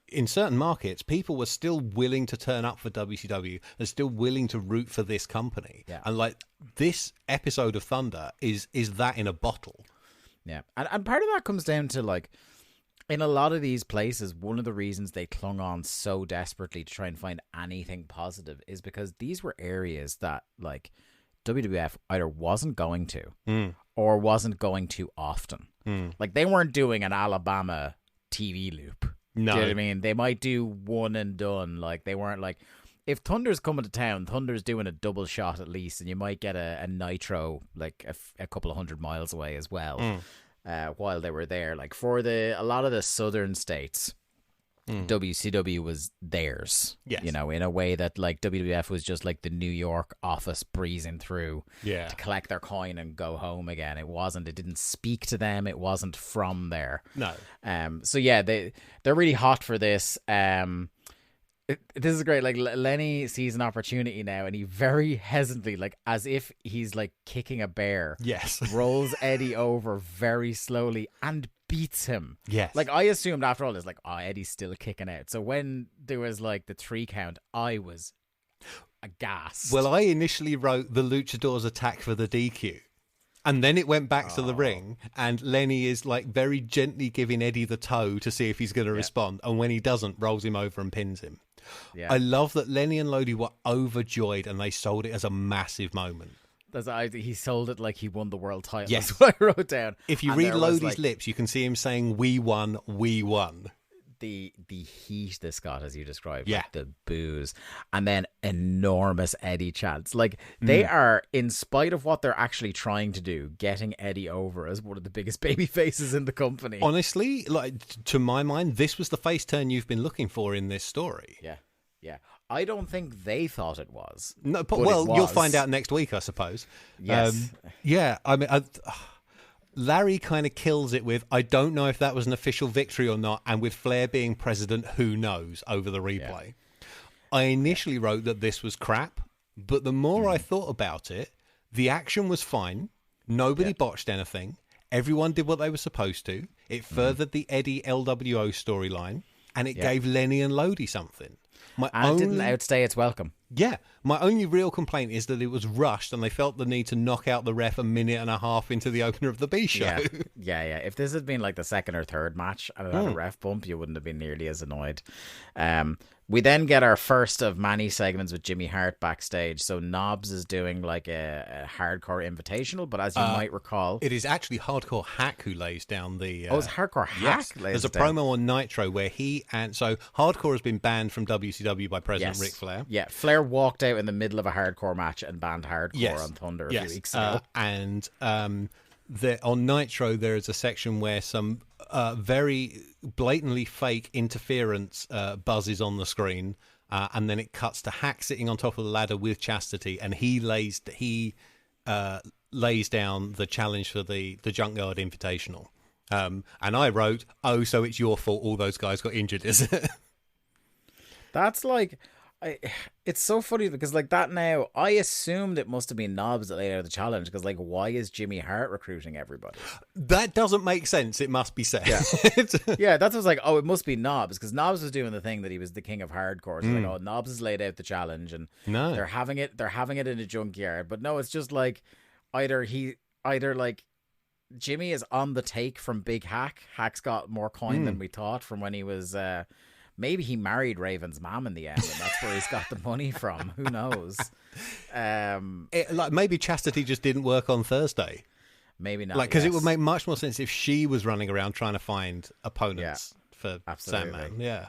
in certain markets, people were still willing to turn up for WCW and still willing to root for this company. Yeah. And like this episode of Thunder is that in a bottle. Yeah. And part of that comes down to, like, in a lot of these places, one of the reasons they clung on so desperately to try and find anything positive is because these were areas that, like, WWF either wasn't going to or wasn't going to often. Like, they weren't doing an Alabama TV loop. No. Do you know what I mean? They might do one and done. Like, they weren't like, if Thunder's coming to town, Thunder's doing a double shot at least, and you might get a Nitro like a couple of 100 miles away as well. While they were there, like, for a lot of the southern states, WCW was theirs. Yes. You know, in a way that, like, WWF was just like the New York office breezing through to collect their coin and go home again. It didn't speak to them. It wasn't from there. No. So yeah, they're really hot for this. This is great. Like, Lenny sees an opportunity now, and he very hesitantly, like, as if he's like kicking a bear, rolls Eddie over very slowly and beats him. Yes. Like, I assumed after all this, like, oh, Eddie's still kicking out. So when there was like the 3 count, I was aghast. Well, I initially wrote the Luchadors attack for the DQ. And then it went back to the ring, and Lenny is, like, very gently giving Eddie the toe to see if he's going to respond. And when he doesn't, rolls him over and pins him. Yeah. I love that Lenny and Lodi were overjoyed, and they sold it as a massive moment. He sold it like he won the world title. Yes. That's what I wrote down. If you read Lodi's lips, you can see him saying, "We won, we won." The heat this got, as you described, yeah, like the booze, and then enormous Eddie chants. Like, they are, in spite of what they're actually trying to do, getting Eddie over as one of the biggest baby faces in the company. Honestly, like, to my mind, this was the face turn you've been looking for in this story. Yeah. I don't think they thought it was. No, but well, you'll find out next week, I suppose. Yes. I mean, Larry kind of kills it with, I don't know if that was an official victory or not, and with Flair being president, who knows, over the replay. Yeah. I initially wrote that this was crap, but the more I thought about it, the action was fine. Nobody botched anything. Everyone did what they were supposed to. It furthered the Eddie LWO storyline, and it gave Lenny and Lodi something. It didn't outstay its welcome. Yeah. My only real complaint is that it was rushed and they felt the need to knock out the ref a minute and a half into the opener of the B show. Yeah. If this had been like the second or third match and it had a ref bump, you wouldn't have been nearly as annoyed. We then get our first of many segments with Jimmy Hart backstage. So Knobs is doing like a hardcore invitational, but as you might recall, it is actually Hardcore Hack who lays down the. It's Hardcore Hack. Yes, there's a promo on Nitro where so Hardcore has been banned from WCW by President Ric Flair. Yeah, Flair walked out in the middle of a hardcore match and banned Hardcore on Thunder a few weeks ago. And on Nitro, there is a section where some very blatantly fake interference buzzes on the screen, and then it cuts to Hack sitting on top of the ladder with Chastity, and he lays down the challenge for the Junkyard Invitational. And I wrote, "Oh, so it's your fault all those guys got injured, is it?" That's like, it's so funny because like that now, I assumed it must have been Knobs that laid out the challenge because like, why is Jimmy Hart recruiting everybody? That doesn't make sense. It must be said. Yeah, yeah. That's what I was like. Oh, it must be Knobs because Knobs was doing the thing that he was the king of hardcore. So like, oh, Knobs has laid out the challenge and they're having it in a junkyard. But no, it's just like either like Jimmy is on the take from Big Hack. Hack's got more coin than we thought from when he was. Maybe he married Raven's mom in the end, and that's where he's got the money from. Who knows? Like maybe Chastity just didn't work on Thursday. Maybe not. Like because it would make much more sense if she was running around trying to find opponents for Sandman. Yeah.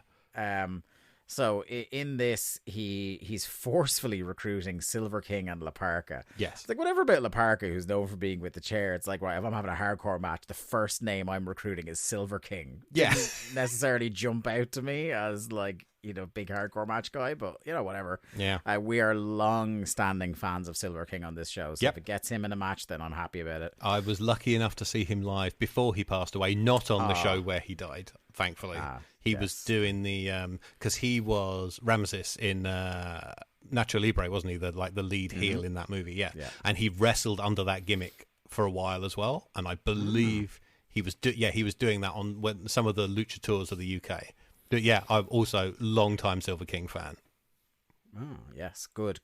So in this, he's forcefully recruiting Silver King and La Parka. Yes. It's like whatever about La Parka, who's known for being with the chair. It's like, right, if I'm having a hardcore match, the first name I'm recruiting is Silver King. Yeah. Didn't necessarily jump out to me as like, big hardcore match guy, but whatever. Yeah. We are long-standing fans of Silver King on this show, so if it gets him in a match, then I'm happy about it. I was lucky enough to see him live before he passed away, not on the show where he died, thankfully. He was doing the because he was Ramses in Nacho Libre, wasn't he? The lead heel in that movie, yeah. And he wrestled under that gimmick for a while as well, and I believe he was doing that on some of the lucha tours of the UK. But yeah, I'm also long-time Silver King fan. Oh, yes, good.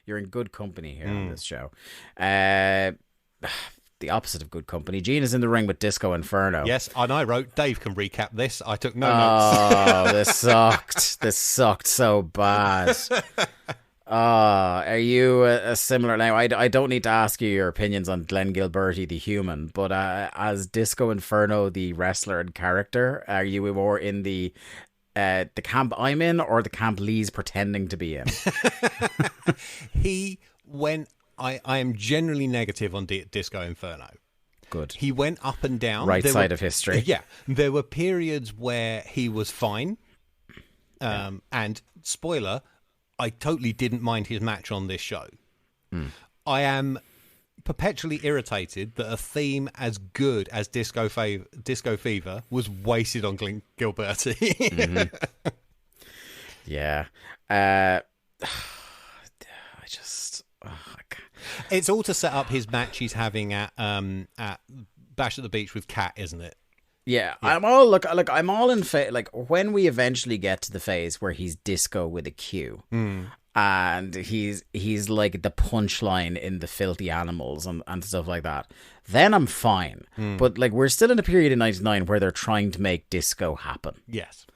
You're in good company here on this show. The opposite of good company. Gene is in the ring with Disco Inferno. Yes, and I wrote, Dave can recap this. I took no notes. Oh, this sucked. This sucked so bad. Are you a similar... Now, I don't need to ask you your opinions on Glenn Gilberti, the human, but as Disco Inferno, the wrestler and character, are you more in the camp I'm in or the camp Lee's pretending to be in? I am generally negative on Disco Inferno. Good. He went up and down. Right side of history. Yeah. There were periods where he was fine. And spoiler, I totally didn't mind his match on this show. I am perpetually irritated that a theme as good as Disco Fever was wasted on Glenn Gilberti. Yeah. It's all to set up his match he's having at Bash at the Beach with Kat, isn't it? Yeah. I'm all in like when we eventually get to the phase where he's Disco with a Q, and he's like the punchline in the Filthy Animals and stuff like that, then I'm fine. But like we're still in a period in '99 where they're trying to make disco happen. Yes.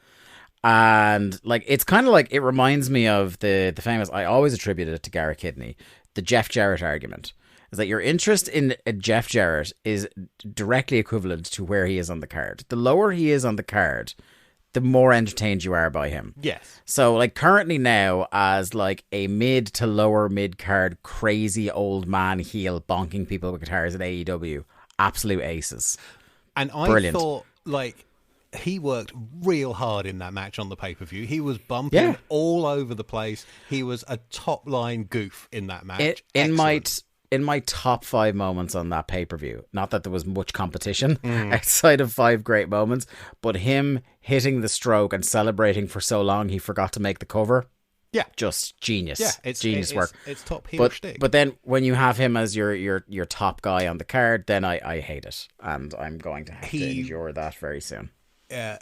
And like it's kind of like it reminds me of the famous, I always attributed it to Garrett Kidney, the Jeff Jarrett argument. Is that your interest in Jeff Jarrett is directly equivalent to where he is on the card. The lower he is on the card, the more entertained you are by him. Yes. So like currently now as like a mid to lower mid card crazy old man heel bonking people with guitars at AEW, absolute aces. And I thought like he worked real hard in that match on the pay-per-view. He was bumping all over the place. He was a top-line goof in that match. In my top 5 moments on that pay-per-view, not that there was much competition outside of 5 great moments, but him hitting the stroke and celebrating for so long he forgot to make the cover. Yeah. Just genius. Yeah, it's genius work. It's top heel shtick. But then when you have him as your top guy on the card, then I hate it. And I'm going to have to endure that very soon.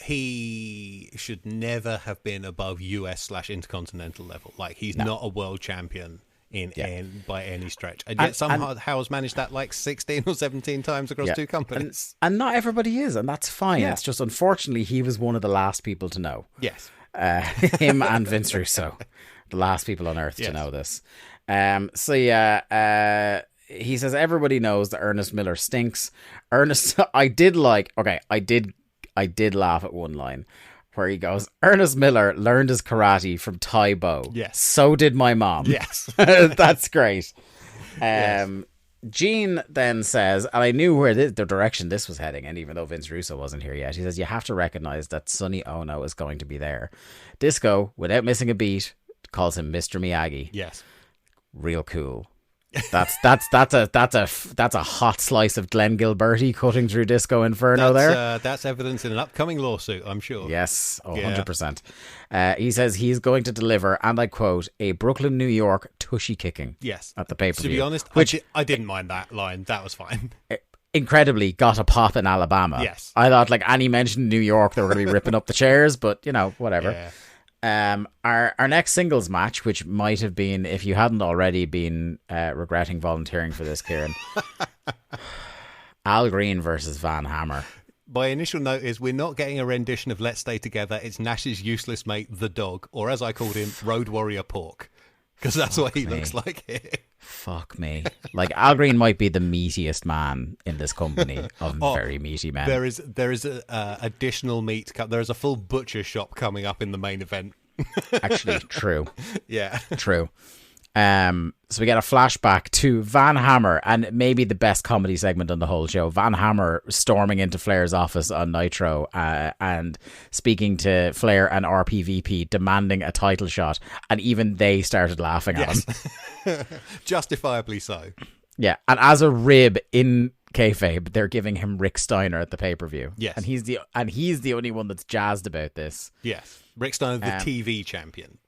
He should never have been above US/Intercontinental level. Like he's not a world champion by any stretch, and yet somehow has managed that like 16 or 17 times across 2 companies. And not everybody is, and that's fine. It's just unfortunately he was one of the last people to know. Yes, him and Vince Russo, the last people on earth to know this. He says everybody knows that Ernest Miller stinks. I did laugh at one line where he goes, Ernest Miller learned his karate from Tai Bo. Yes. So did my mom. Yes. That's great. Yes. Gene then says, and I knew where the direction this was heading, and even though Vince Russo wasn't here yet, he says, you have to recognize that Sonny Ono is going to be there. Disco, without missing a beat, calls him Mr. Miyagi. Yes. Real cool. That's a hot slice of Glenn Gilberti cutting through Disco Inferno there. That's evidence in an upcoming lawsuit, I'm sure. Yes, 100%. He says he's going to deliver, and I quote, a Brooklyn, New York tushy kicking. Yes. At the pay-per-view. To be honest, I didn't mind that line. That was fine. Incredibly got a pop in Alabama. Yes. I thought like any mention New York, they were going to be ripping up the chairs, but whatever. Yeah. Our next singles match, which might have been, if you hadn't already been regretting volunteering for this, Kieran, Al Green versus Van Hammer. My initial note is we're not getting a rendition of Let's Stay Together. It's Nash's useless mate, the dog, or as I called him, Road Warrior Pork, because that's what he looks like here. Fuck me. Like, Al Green might be the meatiest man in this company of very meaty men. There is additional meat. There is a full butcher shop coming up in the main event. Actually, true. Yeah. True. So we get a flashback to Van Hammer, and maybe the best comedy segment on the whole show. Van Hammer storming into Flair's office on Nitro and speaking to Flair and RPVP, demanding a title shot, and even they started laughing at him. Justifiably so. Yeah, and as a rib in kayfabe, they're giving him Rick Steiner at the pay-per-view. Yes, and he's the only one that's jazzed about this. Yes, Rick Steiner, the TV champion.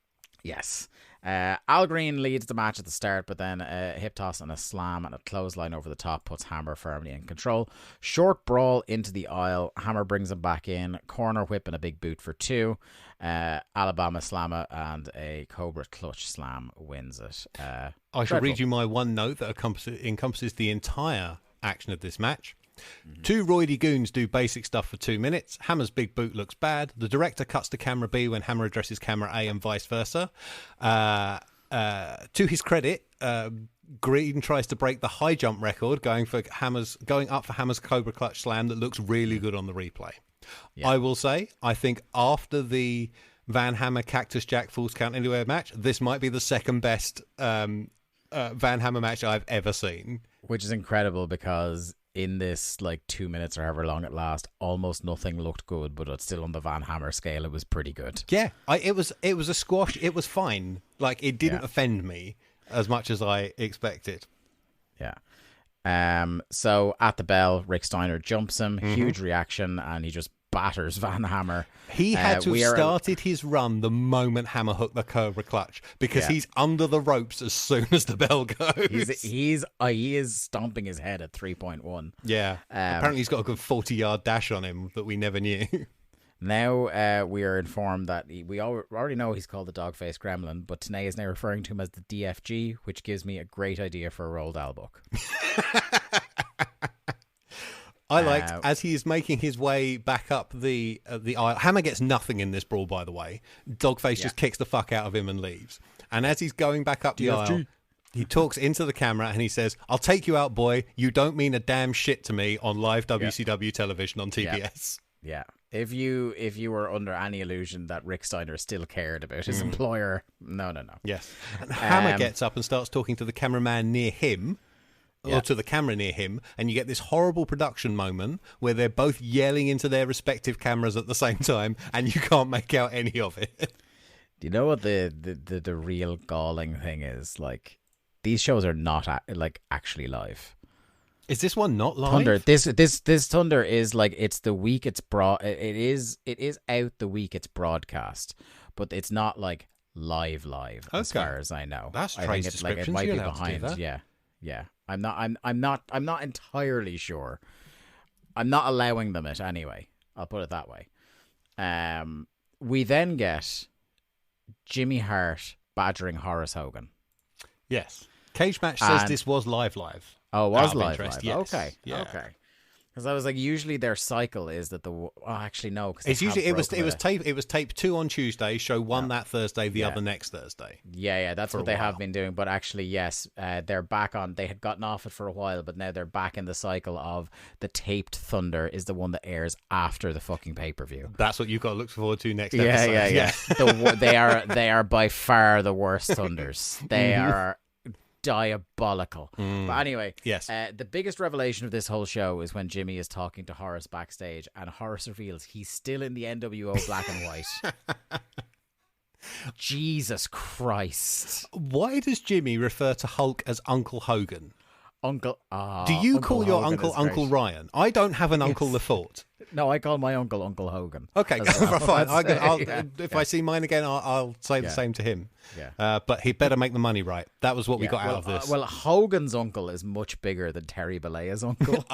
Yes. Al Green leads the match at the start, but then a hip toss and a slam and a clothesline over the top puts Hammer firmly in control. Short brawl into the aisle. Hammer brings him back in. Corner whip and a big boot for 2. Alabama slammer and a Cobra clutch slam wins it. I shall read you my one note that encompasses the entire action of this match. Two roidy goons do basic stuff for 2 minutes. Hammer's big boot looks bad. The director cuts to camera B when Hammer addresses camera A and vice versa. To his credit, Green tries to break the high jump record, going up for Hammer's Cobra Clutch slam that looks really good on the replay. Yeah. I will say, I think after the Van Hammer Cactus Jack Falls Count Anywhere match, this might be the second best Van Hammer match I've ever seen. Which is incredible because in this 2 minutes or however long it lasts, almost nothing looked good, but it's still on the Van Hammer scale. It was pretty good. Yeah, it was a squash. It was fine. It didn't offend me as much as I expected. Yeah. So at the bell, Rick Steiner jumps him. Huge reaction, and he just batters Van Hammer. He had to have started his run the moment Hammer hooked the Cobra Clutch because he's under the ropes as soon as the bell goes. He is stomping his head at 3.1. Yeah. Apparently he's got a good 40-yard dash on him that we never knew. Now we are informed that we already know he's called the Dogface Gremlin, but Tenay is now referring to him as the DFG, which gives me a great idea for a Roald Dahl book. I liked as he is making his way back up the aisle. Hammer gets nothing in this brawl, by the way. Dogface just kicks the fuck out of him and leaves. And as he's going back up the aisle, he talks into the camera and he says, "I'll take you out, boy. You don't mean a damn shit to me on live WCW television on TBS." Yeah. If you were under any illusion that Rick Steiner still cared about his employer, no. Yes. And Hammer gets up and starts talking to the cameraman near him. Or to the camera near him, and you get this horrible production moment where they're both yelling into their respective cameras at the same time, and you can't make out any of it. Do you know what the real galling thing is? These shows are not actually live. Is this one not live? Thunder. This Thunder is it's the week it's it is out the week it's broadcast, but it's not live as far as I know. That's I think it might be behind. Yeah. I'm not entirely sure. I'm not allowing them it anyway. I'll put it that way. We then get Jimmy Hart badgering Horace Hogan. Yes. Cage Match says this was live. Oh, it was live. Yes. Okay. Yeah. Okay. Because I was usually their cycle is that actually no. It's usually it was tape 2 on Tuesday, show 1 that Thursday, the other next Thursday. Yeah, that's what they have been doing. But actually, yes, they're back on. They had gotten off it for a while, but now they're back in the cycle of the taped Thunder is the one that airs after the fucking pay-per-view. That's what you've got to look forward to next episode. Yeah. They are by far the worst Thunders. They are diabolical. But anyway, Yes. the biggest revelation of this whole show is when Jimmy is talking to Horace backstage, and Horace reveals he's still in the NWO black and white. Jesus Christ. Why does Jimmy refer to Hulk as Uncle Hogan? Uncle. Do you Uncle call your Hogan uncle is Uncle great. Ryan? I don't have an Uncle LaForte. No, I call my uncle Uncle Hogan. Okay, as well. fine. That's- If I see mine again, I'll say the same to him. Yeah. But he better make the money right. That was what we got out of this. Well, Hogan's uncle is much bigger than Terry Bollea's uncle.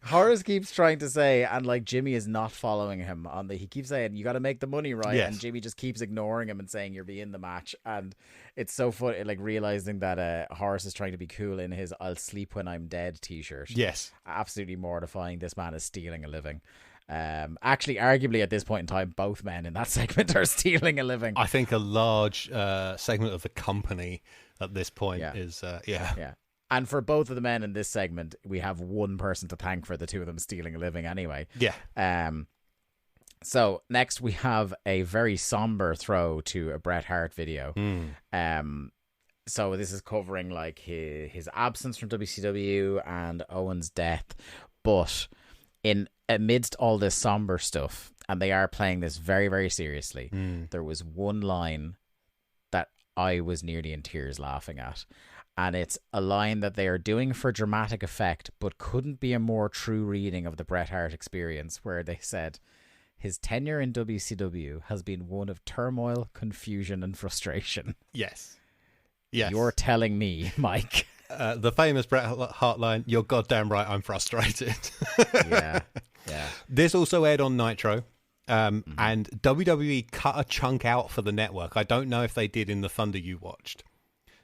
Horace keeps trying to say, and like Jimmy is not following him on he keeps saying, you got to make the money right. Yes. And Jimmy just keeps ignoring him and saying, you'll be in the match. And it's so funny, like realizing that Horace is trying to be cool in his I'll sleep when I'm dead t-shirt. Yes. Absolutely mortifying. This man is stealing a living. Actually, arguably at this point in time, both men in that segment are stealing a living. I think a large segment of the company at this point is, Yeah. And for both of the men in this segment, we have one person to thank for the two of them stealing a living anyway. Yeah. So next we have a very somber throw to a Bret Hart video. So this is covering like his absence from WCW and Owen's death. But amidst all this somber stuff, and they are playing this very, very seriously, there was one line that I was nearly in tears laughing at. And it's a line that they are doing for dramatic effect, but couldn't be a more true reading of the Bret Hart experience, where they said, his tenure in WCW has been one of turmoil, confusion, and frustration. Yes. Yes. You're telling me, Mike. The famous Bret Hart line, you're goddamn right, I'm frustrated. Yeah. This also aired on Nitro. And WWE cut a chunk out for the network. I don't know if they did in the Thunder you watched.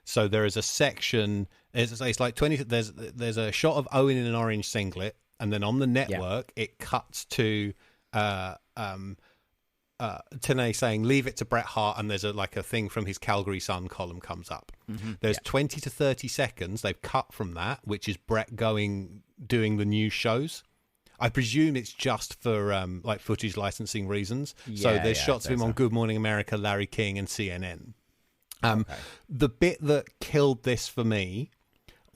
So there is a section. It's like 20. There's a shot of Owen in an orange singlet, and then on the network it cuts to Tenay saying "Leave it to Bret Hart," and there's a thing from his Calgary Sun column comes up. There's 20 to 30 seconds they've cut from that, which is Bret doing the news shows. I presume it's just for like footage licensing reasons. So there's shots of him on Good Morning America, Larry King, and CNN. The bit that killed this for me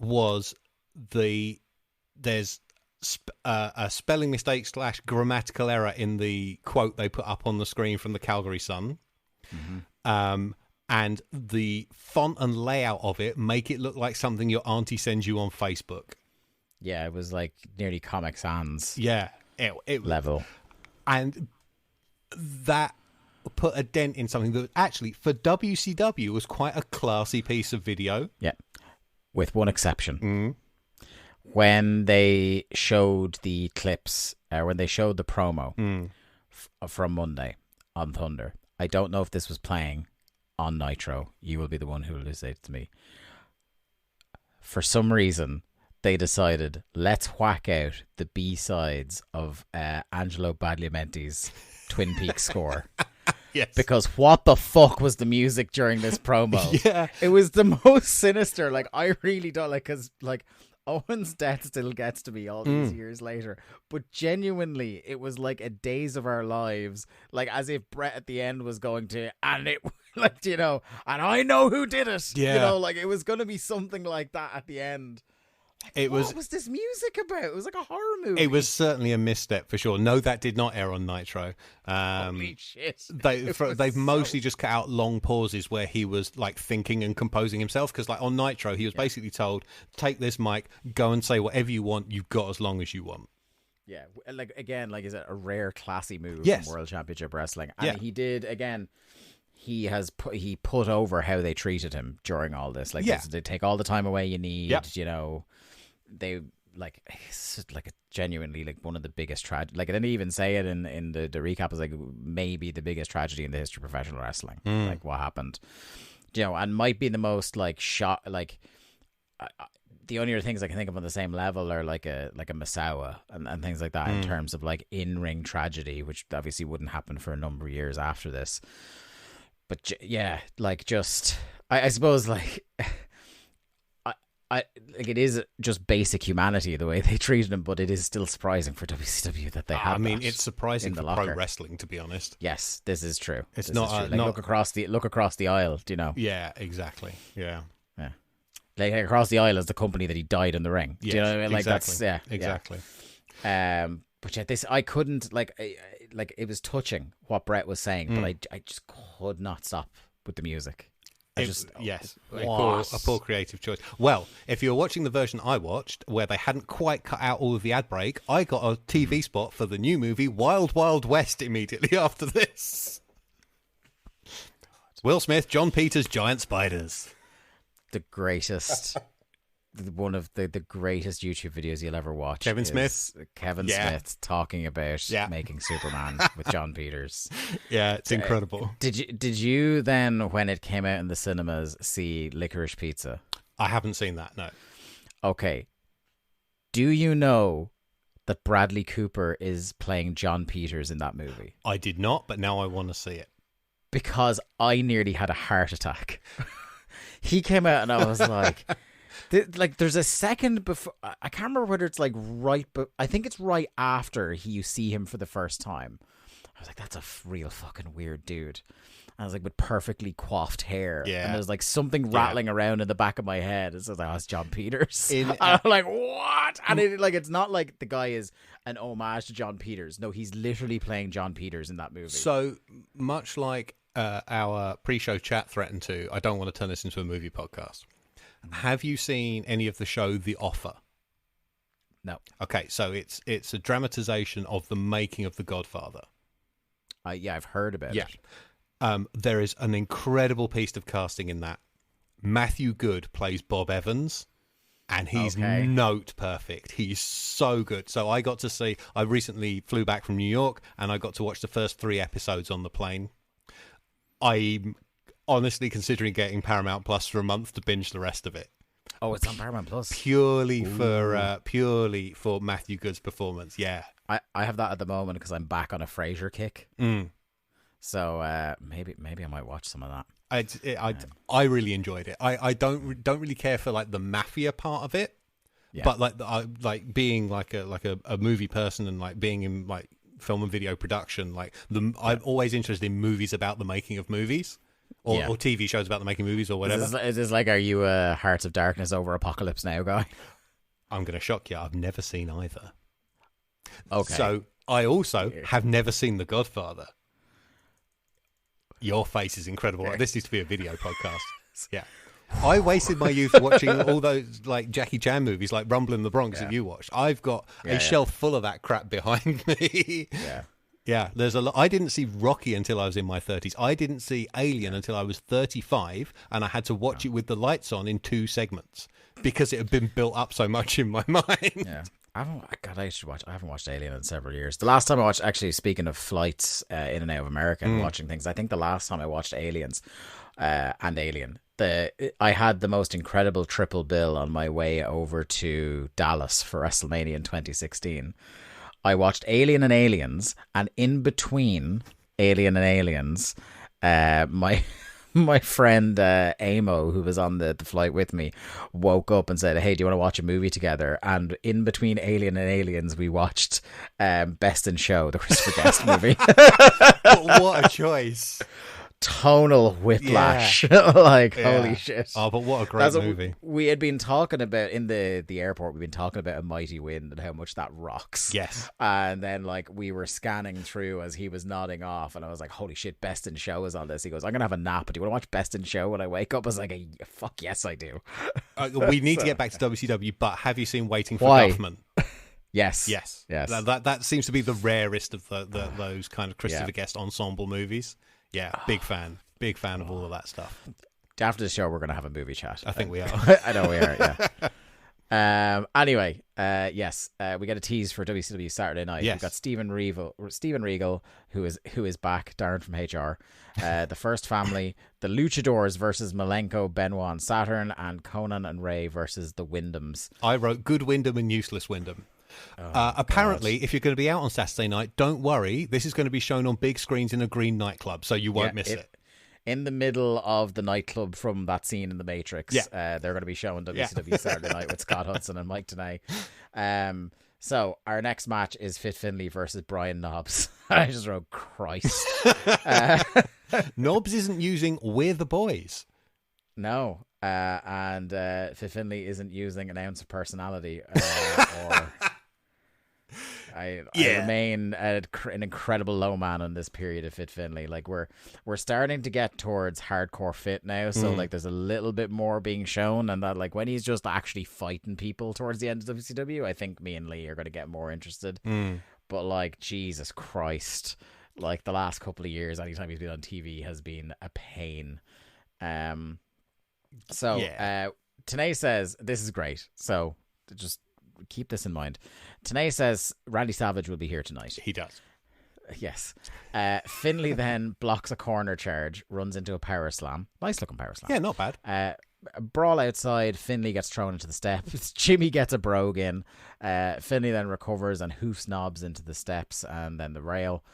was there's a spelling mistake / grammatical error in the quote they put up on the screen from the Calgary Sun. And the font and layout of it make it look like something your auntie sends you on Facebook. Yeah, it was like nearly Comic Sans it level. And that put a dent in something that actually for WCW was quite a classy piece of video. Yeah, with one exception. When they showed the clips, when they showed the promo from Monday on Thunder, I don't know if this was playing on Nitro. You will be the one who will say it to me. For some reason, they decided, let's whack out the B-sides of Angelo Badalamenti's Twin Peaks score. Yes. Because what the fuck was the music during this promo? Yeah. It was the most sinister. Like, I really don't like, because like Owen's death still gets to me all these years later. But genuinely, it was like a Days of Our Lives. Like, as if Bret at the end was going to, and it, like, you know, and I know who did it. Yeah. You know, like, it was going to be something like that at the end. Like, what was this music about? It was like a horror movie. It was certainly a misstep for sure. No, that did not air on Nitro. Holy shit. They've mostly just cut out long pauses where he was like thinking and composing himself, because like on Nitro he was basically told, take this mic, go and say whatever you want, you've got as long as you want. Yeah, like again, like is it a rare classy move Yes. from World Championship Wrestling? And he did again. He put over how they treated him during all this. Like they take all the time away you need. You know, they like it's like a genuinely like one of the biggest tragedy. Like I didn't even say it in the recap. It's like maybe the biggest tragedy in the history of professional wrestling. Like what happened, you know, and might be the most like shot like. The only other things I can think of on the same level are like a Misawa and things like that in terms of like in-ring tragedy, which obviously wouldn't happen for a number of years after this. But yeah, like just I suppose like it is just basic humanity the way they treated him, but it is still surprising for WCW that they have. I mean, it's surprising for locker. pro wrestling, to be honest. Yes, this is true. It's this not, is true. Like, look across the aisle. Do you know? Yeah, exactly. Yeah. Like across the aisle is the company that he died in the ring. Yes, Do you know what I mean? Like exactly. that's exactly. Yeah. But yeah, this I couldn't like it was touching what Brett was saying, but I just could not stop with the music. Yes, a poor creative choice. Well, if you're watching the version I watched, where they hadn't quite cut out all of the ad break, I got a TV spot for the new movie Wild Wild West immediately after this. Will Smith, John Peters, Giant Spiders. The greatest, one of the greatest YouTube videos you'll ever watch. Kevin Smith talking about making Superman with John Peters. Yeah, it's incredible. Did you then, when it came out in the cinemas, see Licorice Pizza? I haven't seen that. No. Okay. Do you know that Bradley Cooper is playing John Peters in that movie? I did not, but now I want to see it. Because I nearly had a heart attack. He came out and I was like, there's a second before. I can't remember whether it's like right, but I think it's right after you see him for the first time. I was like, that's a real fucking weird dude. I was like, with perfectly coiffed hair. Yeah. And there's like something rattling around in the back of my head. It's like, oh, it's John Peters. I'm like, what? And it's not like the guy is an homage to John Peters. No, he's literally playing John Peters in that movie. So much like our pre-show chat threatened to, I don't want to turn this into a movie podcast. Have you seen any of the show The Offer? No. Okay, so it's a dramatization of the making of The Godfather. Yeah, I've heard about it. There is an incredible piece of casting in that. Matthew Good plays Bob Evans, and he's note perfect. He's so good. So I recently flew back from New York, and I got to watch the first 3 episodes on the plane. I'm honestly considering getting Paramount Plus for a month to binge the rest of it. Oh, it's on Paramount Plus. Purely for Matthew Good's performance. Yeah. I have that at the moment because I'm back on a Frasier kick. So maybe I might watch some of that. I really enjoyed it. I don't really care for like the mafia part of it, but like being like a movie person and like being in like film and video production, I'm always interested in movies about the making of movies. Or TV shows about the making of movies or whatever. Is this like, are you a Hearts of Darkness over Apocalypse Now guy? I'm going to shock you. I've never seen either. Okay. So I also have never seen The Godfather. Your face is incredible. This needs to be a video podcast. Yeah. I wasted my youth watching all those like Jackie Chan movies like Rumble in the Bronx that you watched. I've got a shelf full of that crap behind me. Yeah, there's a lot. I didn't see Rocky until I was in my 30s. I didn't see Alien until I was 35, and I had to watch it with the lights on in 2 segments because it had been built up so much in my mind. Yeah. I haven't watched Alien in several years. The last time I watched, actually, speaking of flights in and out of America and watching things, I think the last time I watched Aliens and Alien, I had the most incredible triple bill on my way over to Dallas for WrestleMania in 2016. I watched Alien and Aliens, and in between Alien and Aliens, my friend Amo, who was on the flight with me, woke up and said, "Hey, do you want to watch a movie together?" And in between Alien and Aliens, we watched Best in Show, the Christopher Guest movie. What a choice. Tonal whiplash. Holy shit. Oh, but what a great movie. We had been talking about in the airport, we've been talking about A Mighty Wind and how much that rocks. Yes. And then like we were scanning through as he was nodding off, and I was like, holy shit, Best in Show is on this. He goes, I'm gonna have a nap. Do you want to watch Best in Show when I wake up? I was like, fuck yes I do. We need to get back to WCW, but have you seen Waiting for Guffman? Yes. That seems to be the rarest of those kind of Christopher Guest ensemble movies. Yeah, big fan of all of that stuff. After the show, we're going to have a movie chat. I think we are. I know we are, yeah. Anyway, yes, we get a tease for WCW Saturday night. Yes. We've got Steven Regal, who is back, Darren from HR, the First Family, the Luchadors versus Malenko, Benoit and Saturn, and Conan and Ray versus the Wyndhams. I wrote Good Wyndham and Useless Wyndham. Apparently, if you're going to be out on Saturday night, don't worry. This is going to be shown on big screens in a green nightclub, so you won't miss it. in the middle of the nightclub from that scene in The Matrix. They're going to be showing WCW Saturday Night with Scott Hudson and Mike Tenay. So our next match is Fit Finlay versus Brian Knobbs. I just wrote, Christ. Knobbs isn't using "We're the Boys." No. And Fit Finlay isn't using an ounce of personality. Or I remain an incredible low man on this period of Fit Finlay. Like we're starting to get towards hardcore fit now, so like there's a little bit more being shown, and that like when he's just actually fighting people towards the end of WCW, I think me and Lee are going to get more interested. But like Jesus Christ, like the last couple of years, anytime he's been on TV has been a pain. Tenay says this is great, so just keep this in mind. Tenay says Randy Savage will be here tonight. He does. Yes. Finlay then blocks a corner charge, runs into a power slam. Nice looking power slam. Yeah, not bad. A brawl outside. Finlay gets thrown into the steps. Jimmy gets a brogue in. Finlay then recovers and hoofs Knobbs into the steps and then the rail.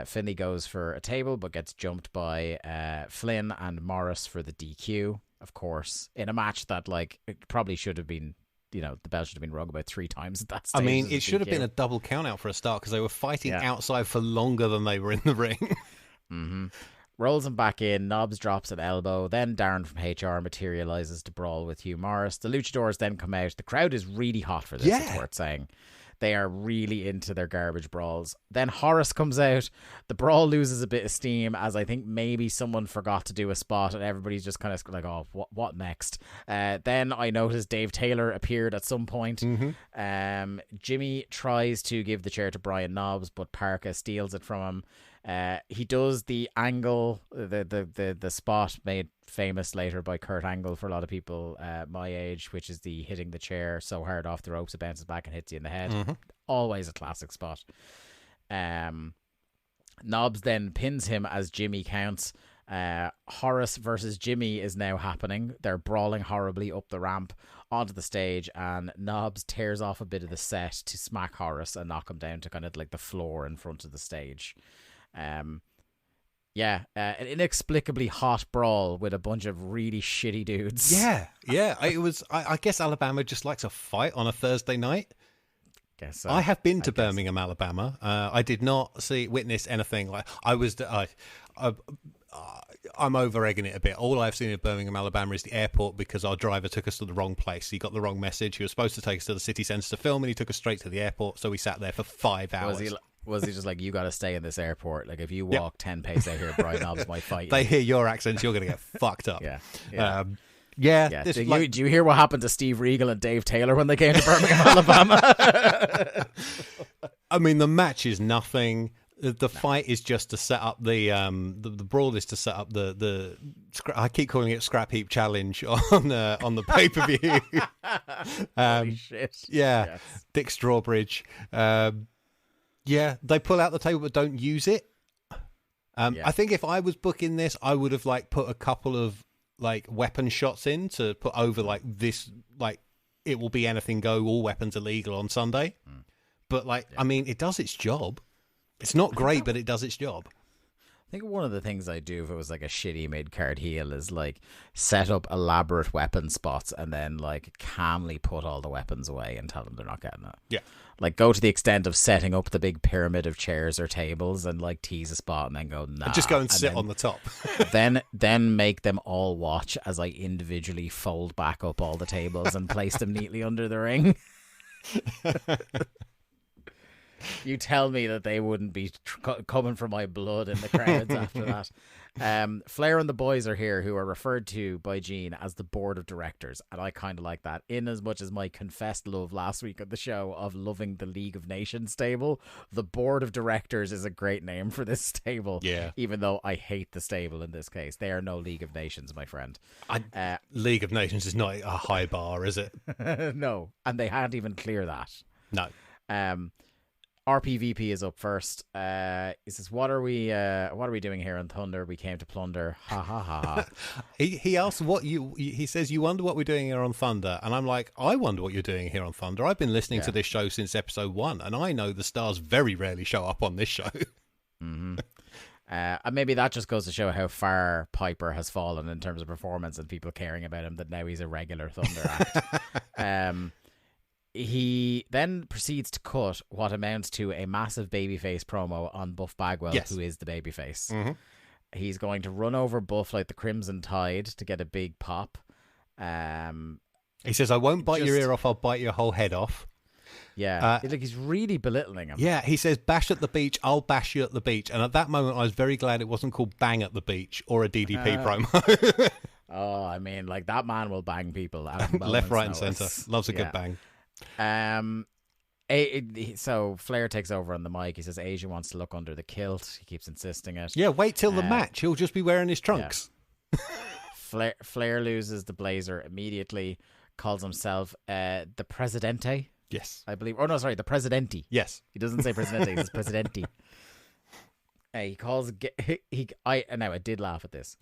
Finlay goes for a table but gets jumped by Flynn and Morris for the DQ, of course, in a match that like it probably should have been, you know, the bell should have been rung about 3 times at that stage. I mean, it should have been a double count out for a start because they were fighting outside for longer than they were in the ring. Rolls him back in. Knobbs drops an elbow. Then Darren from HR materializes to brawl with Hugh Morris. The luchadors then come out. The crowd is really hot for this, it's worth saying. They are really into their garbage brawls. Then Horace comes out. The brawl loses a bit of steam as I think maybe someone forgot to do a spot and everybody's just kind of like, oh, what next? Then I noticed Dave Taylor appeared at some point. Jimmy tries to give the chair to Brian Knobbs, but Parka steals it from him. He does the angle, the spot made famous later by Kurt Angle for a lot of people my age, which is the hitting the chair so hard off the ropes it bounces back and hits you in the head. Always a classic spot. Knobbs then pins him as Jimmy counts. Horace versus Jimmy is now happening. They're brawling horribly up the ramp onto the stage, and Knobbs tears off a bit of the set to smack Horace and knock him down to kind of like the floor in front of the stage. An inexplicably hot brawl with a bunch of really shitty dudes. It was. I guess Alabama just likes a fight on a Thursday night. Guess so. I have been to Birmingham, Alabama. I did not witness anything like. I'm over egging it a bit. All I've seen of Birmingham, Alabama is the airport because our driver took us to the wrong place. He got the wrong message. He was supposed to take us to the city centre to film, and he took us straight to the airport. So we sat there for 5 hours. Was he just like, you got to stay in this airport? Like, if you walk 10 paces out here, Brian Knobbs might fight you. They hear your accents, you're going to get fucked up. Yeah. Do you hear what happened to Steve Regal and Dave Taylor when they came to Birmingham, Alabama? I mean, the match is nothing. The fight is just to set up the brawl is to set up the I keep calling it Scrapheap challenge on the pay-per-view. Holy shit. Yeah. Yes. Dick Strawbridge. They pull out the table but don't use it. I think if I was booking this, I would have like put a couple of like weapon shots in to put over like this, like it will be anything go, all weapons illegal on Sunday. But I mean, it does its job. It's not great, but it does its job. I think one of the things I do if it was like a shitty mid-card heel is like set up elaborate weapon spots and then like calmly put all the weapons away and tell them they're not getting it. Yeah. Like go to the extent of setting up the big pyramid of chairs or tables and like tease a spot and then go, nah. And just go and sit then, on the top. then make them all watch as I individually fold back up all the tables and place them neatly under the ring. You tell me that they wouldn't be coming for my blood in the crowds after that. Flair and the boys are here, who are referred to by Gene as the board of directors, and I kind of like that. In as much as my confessed love last week on the show of loving the League of Nations stable, the board of directors is a great name for this stable. Yeah. Even though I hate the stable in this case, they are no League of Nations, my friend. League of Nations is not a high bar, is it? No, and they can't even clear that. No. RPVP is up first. He says, "What are we doing here on Thunder? We came to plunder." Ha ha ha ha. He asks he says, "You wonder what we're doing here on Thunder," and I'm like, "I wonder what you're doing here on Thunder. I've been listening to this show since episode 1, and I know the stars very rarely show up on this show." And maybe that just goes to show how far Piper has fallen in terms of performance and people caring about him, that now he's a regular Thunder act. He then proceeds to cut what amounts to a massive babyface promo on Buff Bagwell, who is the babyface. Mm-hmm. He's going to run over Buff like the Crimson Tide to get a big pop. He says, I won't bite your ear off, I'll bite your whole head off. Yeah, he's really belittling him. Yeah, he says, bash at the beach, I'll bash you at the beach. And at that moment, I was very glad it wasn't called Bang at the Beach or a DDP promo. Oh, I mean, like, that man will bang people. Left, right, and centre. Loves a good bang. So Flair takes over on the mic. He says Asia wants to look under the kilt. He keeps insisting it. Yeah, wait till the match. He'll just be wearing his trunks. Yeah. Flair loses the blazer immediately. Calls himself the Presidente. Yes, I believe. Oh no, sorry, the Presidente. Yes, he doesn't say Presidente. He says Presidente. He calls. I did laugh at this.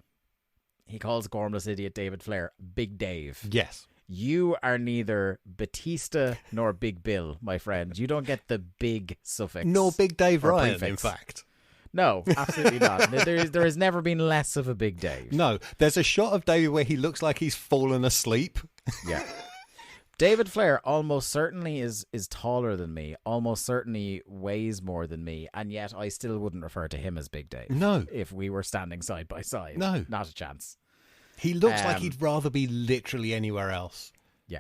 He calls gormless idiot David Flair Big Dave. Yes. You are neither Batista nor Big Bill, my friend. You don't get the big suffix. Nor Big Dave Ryan, prefix. in fact. No, absolutely not. There has never been less of a Big Dave. No, there's a shot of David where he looks like he's fallen asleep. Yeah. David Flair almost certainly is taller than me, almost certainly weighs more than me, and yet I still wouldn't refer to him as Big Dave. No. If we were standing side by side. No. Not a chance. He looks like he'd rather be literally anywhere else. Yeah.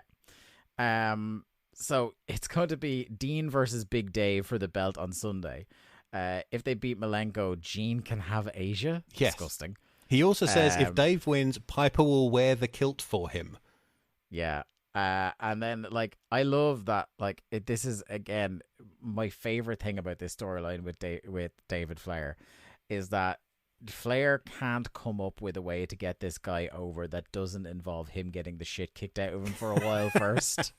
So it's going to be Dean versus Big Dave for the belt on Sunday. If they beat Malenko, Gene can have Asia. Yes. Disgusting. He also says if Dave wins, Piper will wear the kilt for him. Yeah. And then, like, I love that, like, this is, again, my favorite thing about this storyline with David Flair is that Flair can't come up with a way to get this guy over that doesn't involve him getting the shit kicked out of him for a while first.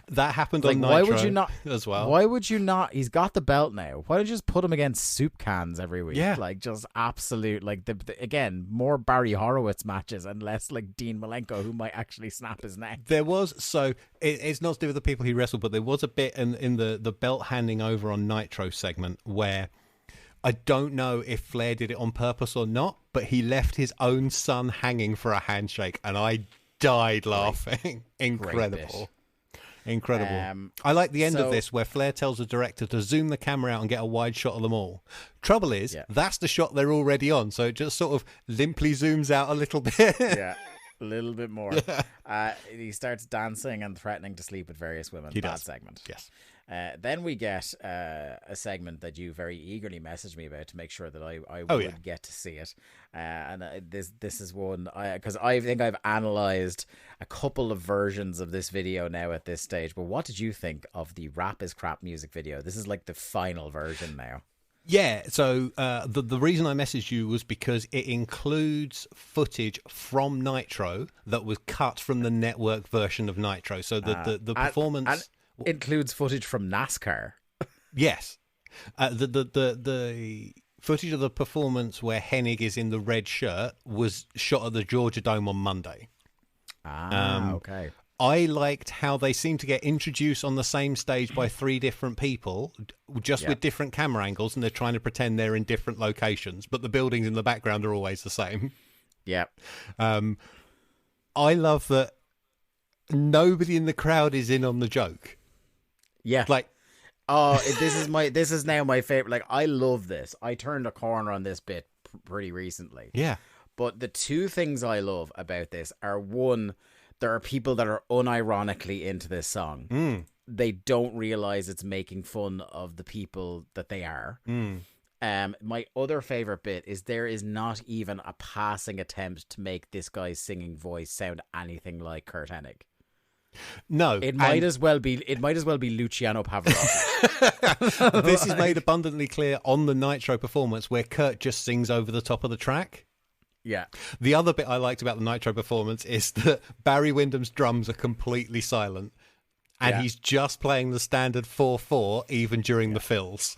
That happened like, on Nitro why would you not, as well. Why would you not? He's got the belt now. Why don't you just put him against soup cans every week? Yeah. Like, just absolute, like, again, more Barry Horowitz matches and less, like, Dean Malenko, who might actually snap his neck. There was, so it's not to do with the people he wrestled, but there was a bit in the belt handing over on Nitro segment where I don't know if Flair did it on purpose or not, but he left his own son hanging for a handshake, and I died laughing. Incredible. Incredible. I like the end of this where Flair tells the director to zoom the camera out and get a wide shot of them all. Trouble is, that's the shot they're already on, so it just sort of limply zooms out a little bit. Yeah. A little bit more. He starts dancing and threatening to sleep with various women. He Bad does. segment. Yes. Then we get a segment that you very eagerly messaged me about to make sure that I would get to see it. This is one because I think I've analysed a couple of versions of this video now at this stage. But what did you think of the Rap is Crap music video? This is like the final version now. Yeah, so the reason I messaged you was because it includes footage from Nitro that was cut from the network version of Nitro. So the performance and includes footage from NASCAR. Yes, the footage of the performance where Hennig is in the red shirt was shot at the Georgia Dome on Monday. Okay. I liked how they seem to get introduced on the same stage by three different people, just with different camera angles, and they're trying to pretend they're in different locations, but the buildings in the background are always the same. Yeah. I love that nobody in the crowd is in on the joke. Yeah. Like, this is now my favorite. Like, I love this. I turned a corner on this bit pretty recently. Yeah. But the two things I love about this are, one, there are people that are unironically into this song. They don't realize it's making fun of the people that they are. My other favorite bit is there is not even a passing attempt to make this guy's singing voice sound anything like Kurt Hennig. No, it might as well be Luciano Pavarotti. This is made abundantly clear on the Nitro performance where Kurt just sings over the top of the track. Yeah. The other bit I liked about the Nitro performance is that Barry Windham's drums are completely silent, and he's just playing the standard 4/4 even during the fills.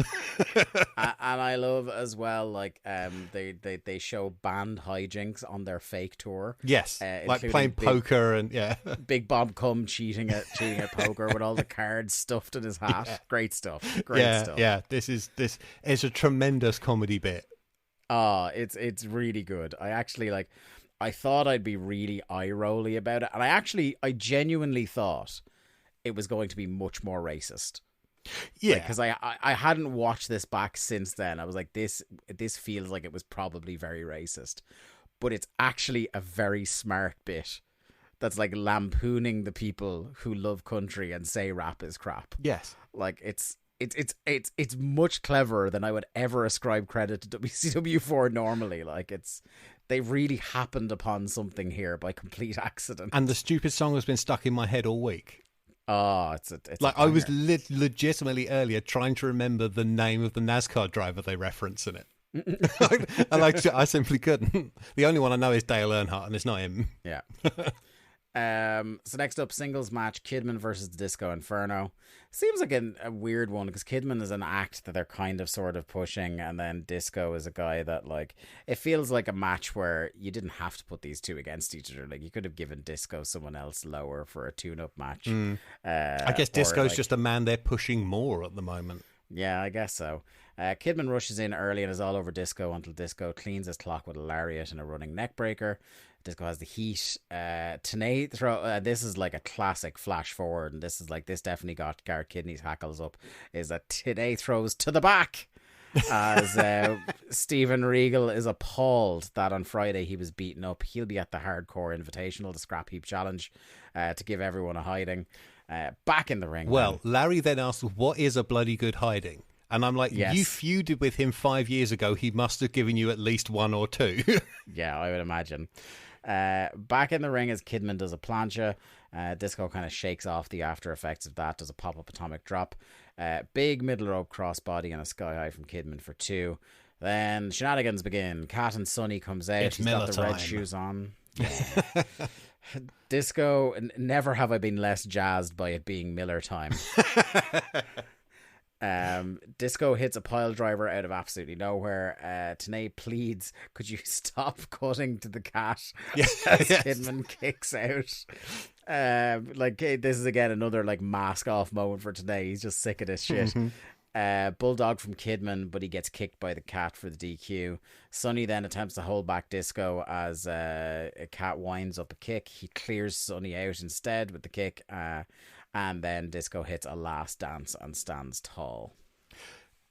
And I love as well, like, they show band hijinks on their fake tour. Yes, like playing poker and Big Bob Cum cheating at poker with all the cards stuffed in his hat. Great stuff. Great stuff. Yeah. This is a tremendous comedy bit. Oh, it's really good. I actually like. I thought I'd be really eye rolly about it, and I genuinely thought it was going to be much more racist. Yeah, because I hadn't watched this back since then. I was like, this feels like it was probably very racist, but it's actually a very smart bit that's like lampooning the people who love country and say rap is crap. yes. Like it's much cleverer than I would ever ascribe credit to WCW for normally. Like they really happened upon something here by complete accident. And the stupid song has been stuck in my head all week. Oh, it's Like, a I was banger. legitimately earlier trying to remember the name of the NASCAR driver they reference in it. And I simply couldn't. The only one I know is Dale Earnhardt, and it's not him. Yeah. So next up, singles match, Kidman versus the Disco Inferno. Seems like a weird one because Kidman is an act that they're kind of sort of pushing, and then Disco is a guy that, like, it feels like a match where you didn't have to put these two against each other. Like, you could have given Disco someone else lower for a tune-up match. I guess Disco's just a man they're pushing more at the moment. Yeah, I guess so. Kidman rushes in early and is all over Disco until Disco cleans his clock with a lariat and a running neckbreaker. Disco has the heat. Tenay this is like a classic flash forward, and this definitely got Garrett Kidney's hackles up. Is that Tenay throws to the back as Steven Regal is appalled that on Friday he was beaten up. He'll be at the Hardcore Invitational, the Scrapheap Challenge, to give everyone a hiding. Back in the ring. Well, Larry then asks, what is a bloody good hiding? And I'm like, Yes. You feuded with him 5 years ago. He must have given you at least one or two. Yeah, I would imagine. Back in the ring as Kidman does a plancha. Disco kind of shakes off the after effects of that, does a pop-up atomic drop. Big middle rope crossbody and a sky high from Kidman for 2. Then shenanigans begin. Cat and Sonny comes out. It's He's got Miller the red time. shoes on. Yeah. Disco, never have I been less jazzed by it being Miller time. Disco hits a pile driver out of absolutely nowhere. Tenay pleads, could you stop cutting to the cat? Yes. As Yes. Kidman kicks out. This is again another like mask off moment for Tenay. He's just sick of this shit. Bulldog from Kidman, but he gets kicked by the cat for the DQ. Sonny then attempts to hold back Disco as a cat winds up a kick. He clears Sonny out instead with the kick, and then Disco hits a last dance and stands tall.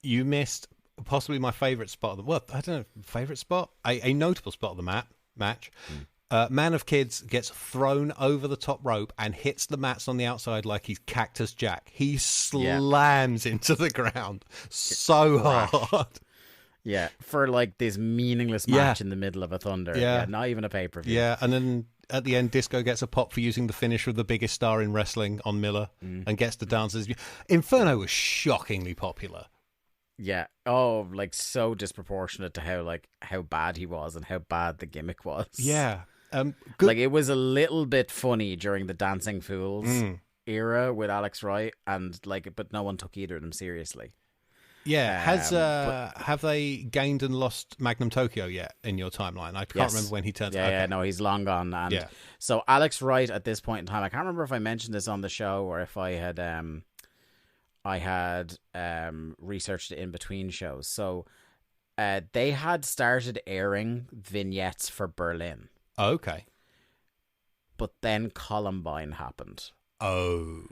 You missed possibly my favourite spot of the... Well, I don't know, favourite spot? A notable spot of the match. Man of Kids gets thrown over the top rope and hits the mats on the outside like he's Cactus Jack. He slams into the ground so hard. Yeah, for like this meaningless match in the middle of a Thunder. Yeah. Not even a pay-per-view. Yeah, and then at the end, Disco gets a pop for using the finisher of the biggest star in wrestling on Miller and gets the dancers. Inferno was shockingly popular. Yeah. Oh, like so disproportionate to how bad he was and how bad the gimmick was. Yeah. Good. Like it was a little bit funny during the Dancing Fools era with Alex Wright, and but no one took either of them seriously. Yeah, have they gained and lost Magnum Tokyo yet in your timeline? I can't remember when he turns. Yeah, yeah, no, he's long gone. And so Alex Wright at this point in time, I can't remember if I mentioned this on the show or if I had researched it in between shows. So they had started airing vignettes for Berlin. Okay. But then Columbine happened. Oh.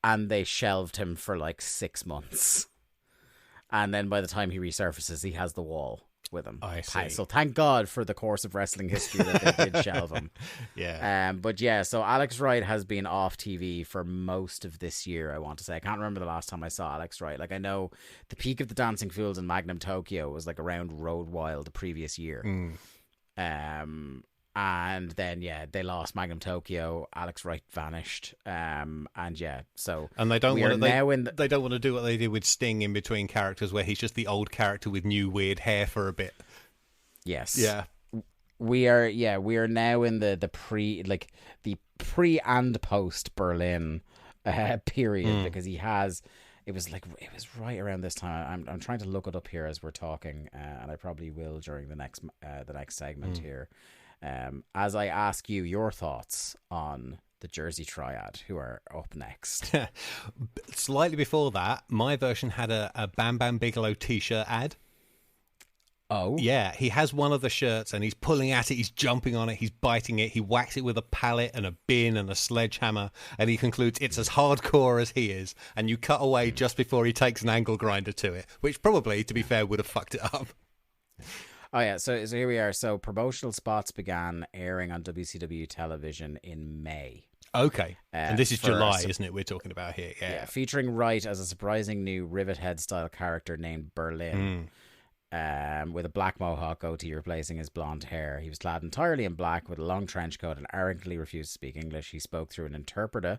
And they shelved him for like 6 months. And then by the time he resurfaces, he has the wall with him. I see. So thank God for the course of wrestling history that they did shelve him. Yeah. But yeah, so Alex Wright has been off TV for most of this year, I want to say. I can't remember the last time I saw Alex Wright. Like, I know the peak of the Dancing Fools and Magnum Tokyo was like around Road Wild the previous year. And then they lost Magnum Tokyo. Alex Wright vanished. And they don't want to. They don't want to do what they did with Sting in between characters, where he's just the old character with new weird hair for a bit. Yes. Yeah. We are now in the pre and post Berlin period because it was right around this time. I'm trying to look it up here as we're talking, and I probably will during the next segment here. As I ask you your thoughts on the Jersey Triad, who are up next. Slightly before that, my version had a Bam Bam Bigelow t-shirt ad. Oh, Yeah, he has one of the shirts and he's pulling at it, he's jumping on it, he's biting it, he whacks it with a pallet and a bin and a sledgehammer, and he concludes it's as hardcore as he is, and you cut away just before he takes an angle grinder to it, which probably, to be fair, would have fucked it up. Oh yeah, so here we are. So promotional spots began airing on WCW television in May. Okay, and this is for July, isn't it? We're talking about here. Yeah. Featuring Wright as a surprising new Rivet Head style character named Berlin. With a black mohawk goatee replacing his blonde hair. He was clad entirely in black with a long trench coat and arrogantly refused to speak English. He spoke through an interpreter,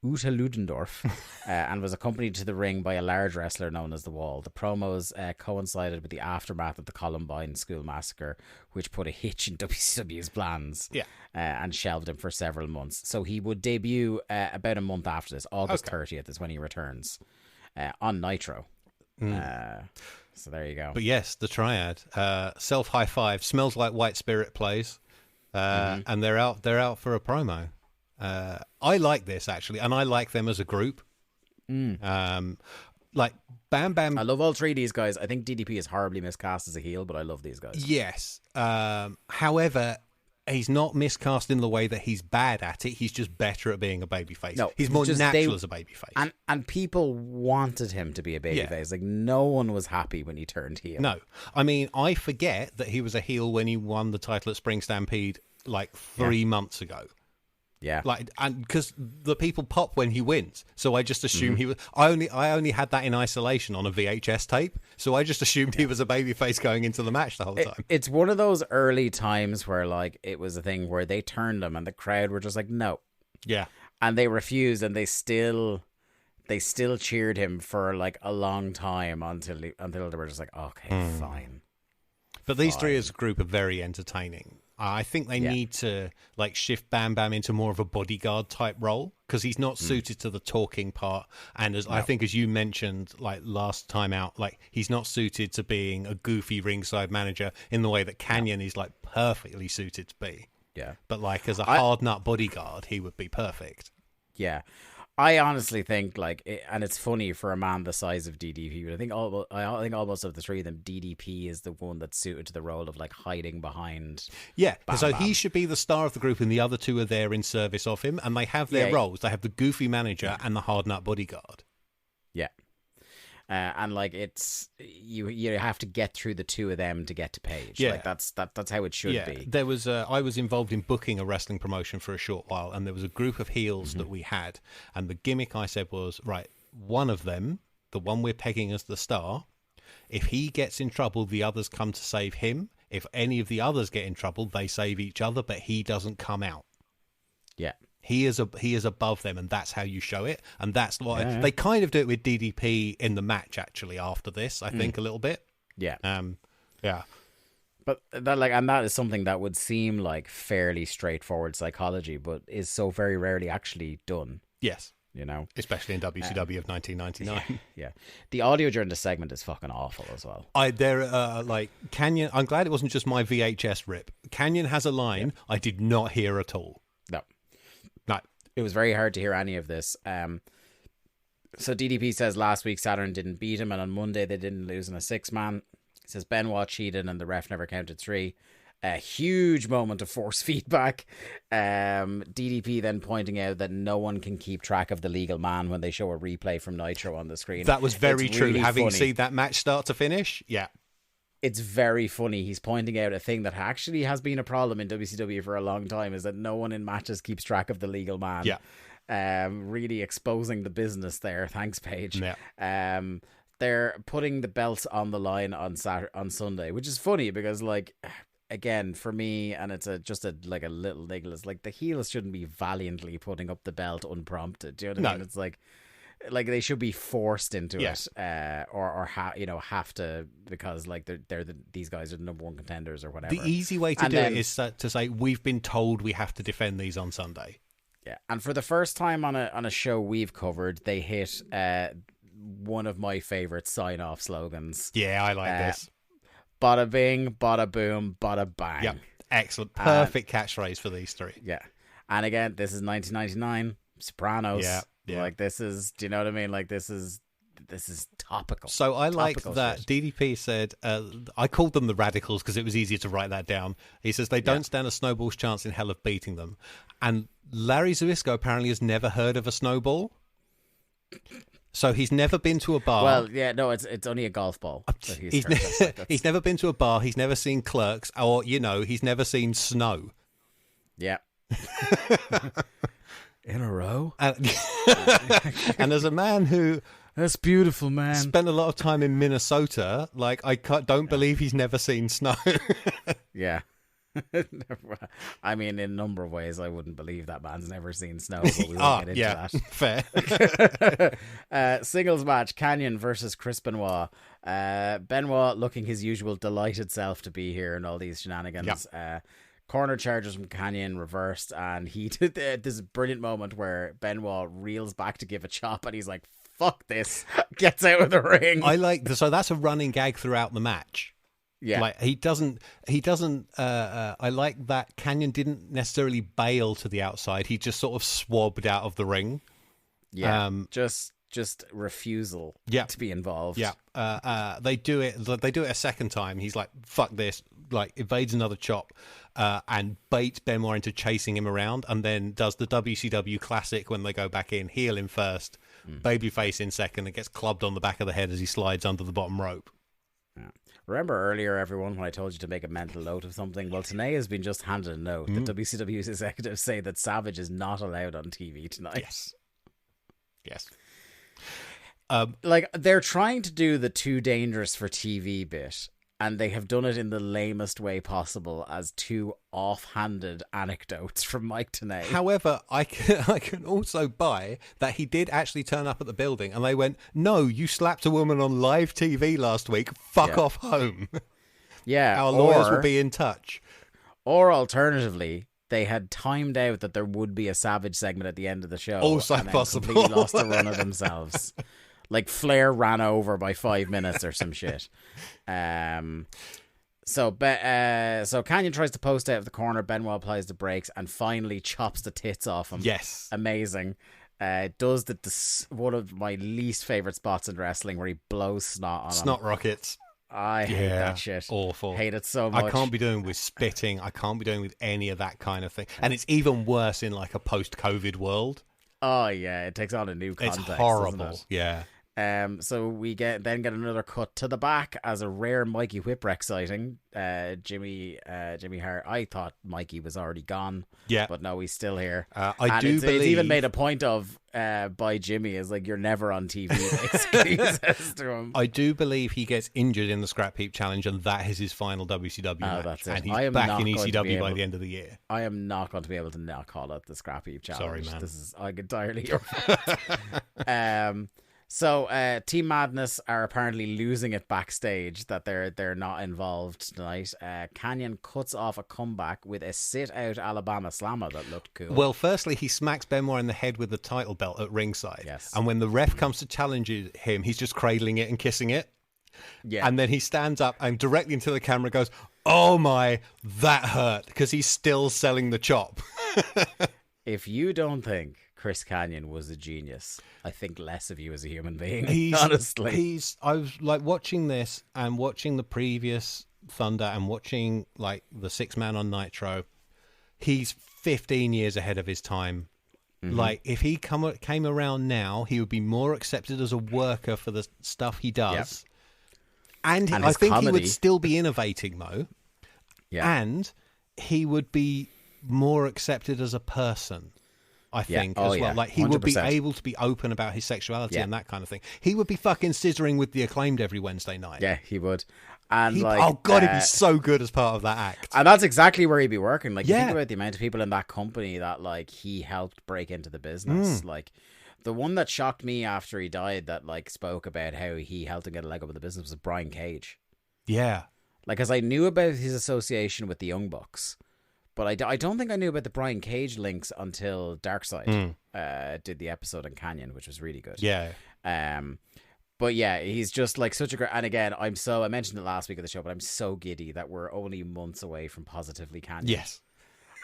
Uta Ludendorff, and was accompanied to the ring by a large wrestler known as The Wall. The promos coincided with the aftermath of the Columbine School Massacre, which put a hitch in WCW's plans and shelved him for several months. So he would debut about a month after this. August 30th is when he returns on Nitro. So there you go. But yes, the triad, self high five, smells like white spirit plays, and they're out for a promo. I like this actually, and I like them as a group. Like Bam Bam. I love all three of these guys. I think DDP is horribly miscast as a heel, but I love these guys. Yes. However, he's not miscast in the way that he's bad at it. He's just better at being a babyface. No, he's more natural as a babyface. And people wanted him to be a babyface. Like, no one was happy when he turned heel. No. I mean, I forget that he was a heel when he won the title at Spring Stampede like 3 months ago. Yeah, like, and because the people pop when he wins, so I just assumed he was. I only had that in isolation on a VHS tape, so I just assumed he was a babyface going into the match the whole time. It's one of those early times where like it was a thing where they turned him and the crowd were just like no, and they refused, and they still cheered him for like a long time until they were just like okay, fine. But these three as a group are very entertaining. I think they need to like shift Bam Bam into more of a bodyguard type role because he's not suited to the talking part. And I think, as you mentioned, like last time out, like he's not suited to being a goofy ringside manager in the way that Canyon is like perfectly suited to be. Yeah. But like as a hard nut bodyguard, he would be perfect. Yeah. I honestly think and it's funny for a man the size of DDP, but I think almost of the three of them, DDP is the one that's suited to the role of like hiding behind. Yeah, Bam so Bam. He should be the star of the group, and the other two are there in service of him, and they have their roles. They have the goofy manager and the hard nut bodyguard. Yeah. And like it's you have to get through the two of them to get to Paige. Yeah. Like that's how it should be. There was I was involved in booking a wrestling promotion for a short while, and there was a group of heels that we had, and the gimmick I said was, right, one of them, the one we're pegging as the star, if he gets in trouble, the others come to save him. If any of the others get in trouble, they save each other, but he doesn't come out. Yeah. He is above them, and that's how you show it. And that's why they kind of do it with DDP in the match. Actually, after this, I think a little bit. Yeah. Yeah. But that is something that would seem like fairly straightforward psychology, but is so very rarely actually done. Yes. You know, especially in WCW of 1999. Yeah. The audio during the segment is fucking awful as well. Like Canyon. I'm glad it wasn't just my VHS rip. Canyon has a line I did not hear at all. No. No. It was very hard to hear any of this. So DDP says last week Saturn didn't beat him, and on Monday they didn't lose in a 6-man. He says Benoit cheated and the ref never counted 3. A huge moment of force feedback. DDP then pointing out that no one can keep track of the legal man when they show a replay from Nitro on the screen. That was very true. Really Having funny. seen that match start to finish, yeah. It's very funny. He's pointing out a thing that actually has been a problem in WCW for a long time, is that no one in matches keeps track of the legal man. Yeah. Really exposing the business there. Thanks, Paige. Yeah. They're putting the belts on the line on Sunday, which is funny because, like, again, for me, and it's just a little niggle, is like the heels shouldn't be valiantly putting up the belt unprompted. Do you know what I mean? It's like they should be forced into it, or have to, because like these guys are the number one contenders or whatever. The easy way to do it is to say we've been told we have to defend these on Sunday. Yeah, and for the first time on a show we've covered, they hit one of my favorite sign-off slogans. Yeah, I like this. Bada bing, bada boom, bada bang. Yep, excellent, perfect catchphrase for these three. Yeah, and again, this is 1999, Sopranos. Yeah. Like this is, do you know what I mean? Like this is this is topical. So I like Topical that shit. DDP said, I called them the Radicals because it was easier to write that down. He says they don't stand a snowball's chance in hell of beating them. And Larry Zbyszko apparently has never heard of a snowball. So he's never been to a bar. Well, yeah, no, it's only a golf ball. That he's heard of. That's- He's never been to a bar. He's never seen Clerks, or he's never seen snow. Yeah. In a row? And as a man who That's beautiful, man. spent a lot of time in Minnesota, like don't believe he's never seen snow. Yeah. I mean, in a number of ways, I wouldn't believe that man's never seen snow, but we won't get into that. Fair. Singles match, Canyon versus Chris Benoit. Benoit looking his usual delighted self to be here and all these shenanigans. Corner charges from Canyon reversed, and he did this brilliant moment where Benoit reels back to give a chop, and he's like, fuck this, gets out of the ring. I like so that's a running gag throughout the match. Yeah. Like he doesn't I like that Canyon didn't necessarily bail to the outside. He just sort of swabbed out of the ring. Yeah. Just refusal to be involved. Yeah. They do it a second time. He's like, fuck this, like evades another chop, and baits Benoit into chasing him around, and then does the WCW classic when they go back in, heel in first, babyface in second, and gets clubbed on the back of the head as he slides under the bottom rope. Yeah. Remember earlier, everyone, when I told you to make a mental note of something? Well, Tenay has been just handed a note. The WCW's executives say that Savage is not allowed on TV tonight. Yes. Like, they're trying to do the too dangerous for TV bit, and they have done it in the lamest way possible as two offhanded anecdotes from Mike Tenay. However, I can also buy that he did actually turn up at the building and they went, no, you slapped a woman on live TV last week. Fuck off home. Yeah. Our lawyers will be in touch. Or alternatively, they had timed out that there would be a Savage segment at the end of the show. Also and then possible. Completely lost the run of themselves. Like Flair ran over by 5 minutes or some shit. So Canyon tries to post out of the corner. Benoit applies the brakes and finally chops the tits off him. Yes. Amazing. Does one of my least favorite spots in wrestling where he blows snot on him. Snot rockets. I hate that shit. Awful. Hate it so much. I can't be doing with spitting. I can't be doing with any of that kind of thing. And it's even worse in like a post-COVID world. Oh yeah, it takes on a new context. It's horrible. Doesn't it? Yeah. So we get another cut to the back as a rare Mikey Whipwreck sighting. Jimmy Hart. I thought Mikey was already gone. Yeah, but no, he's still here. I do believe it's even made a point of by Jimmy is like, you're never on TV. Basically, he says to him. I do believe he gets injured in the Scrapheap challenge, and that is his final WCW match. That's it. And he's back in ECW by the end of the year. I am not going to be able to not call it the Scrapheap challenge. Sorry, man. This is entirely your fault. So Team Madness are apparently losing it backstage that they're not involved tonight. Canyon cuts off a comeback with a sit-out Alabama slammer that looked cool. Well, firstly, he smacks Benoit in the head with the title belt at ringside. Yes. And when the ref comes to challenge him, he's just cradling it and kissing it. Yeah. And then he stands up and directly into the camera goes, oh my, that hurt, because he's still selling the chop. If you don't think Chris Canyon was a genius, I think less of you as a human being. Honestly, I was like watching this and watching the previous Thunder and watching like the 6-man on Nitro. He's 15 years ahead of his time. Mm-hmm. Like if he came around now, he would be more accepted as a worker for the stuff he does. Yep. And I think he would still be innovating though. Yeah. And he would be more accepted as a person. I think as well. Yeah. Like he 100%. Would be able to be open about his sexuality and that kind of thing. He would be fucking scissoring with the Acclaimed every Wednesday night. Yeah, he would. And he'd be so good as part of that act. And that's exactly where he'd be working. Like, you think about the amount of people in that company that like he helped break into the business. Like the one that shocked me after he died that like spoke about how he helped him get a leg up in the business was Brian Cage. Yeah. Like, as I knew about his association with the Young Bucks. But I don't think I knew about the Brian Cage links until Darkseid did the episode on Canyon, which was really good. Yeah. But yeah, he's just like such a great... And again, I mentioned it last week of the show, but I'm so giddy that we're only months away from Positively Canyon. Yes.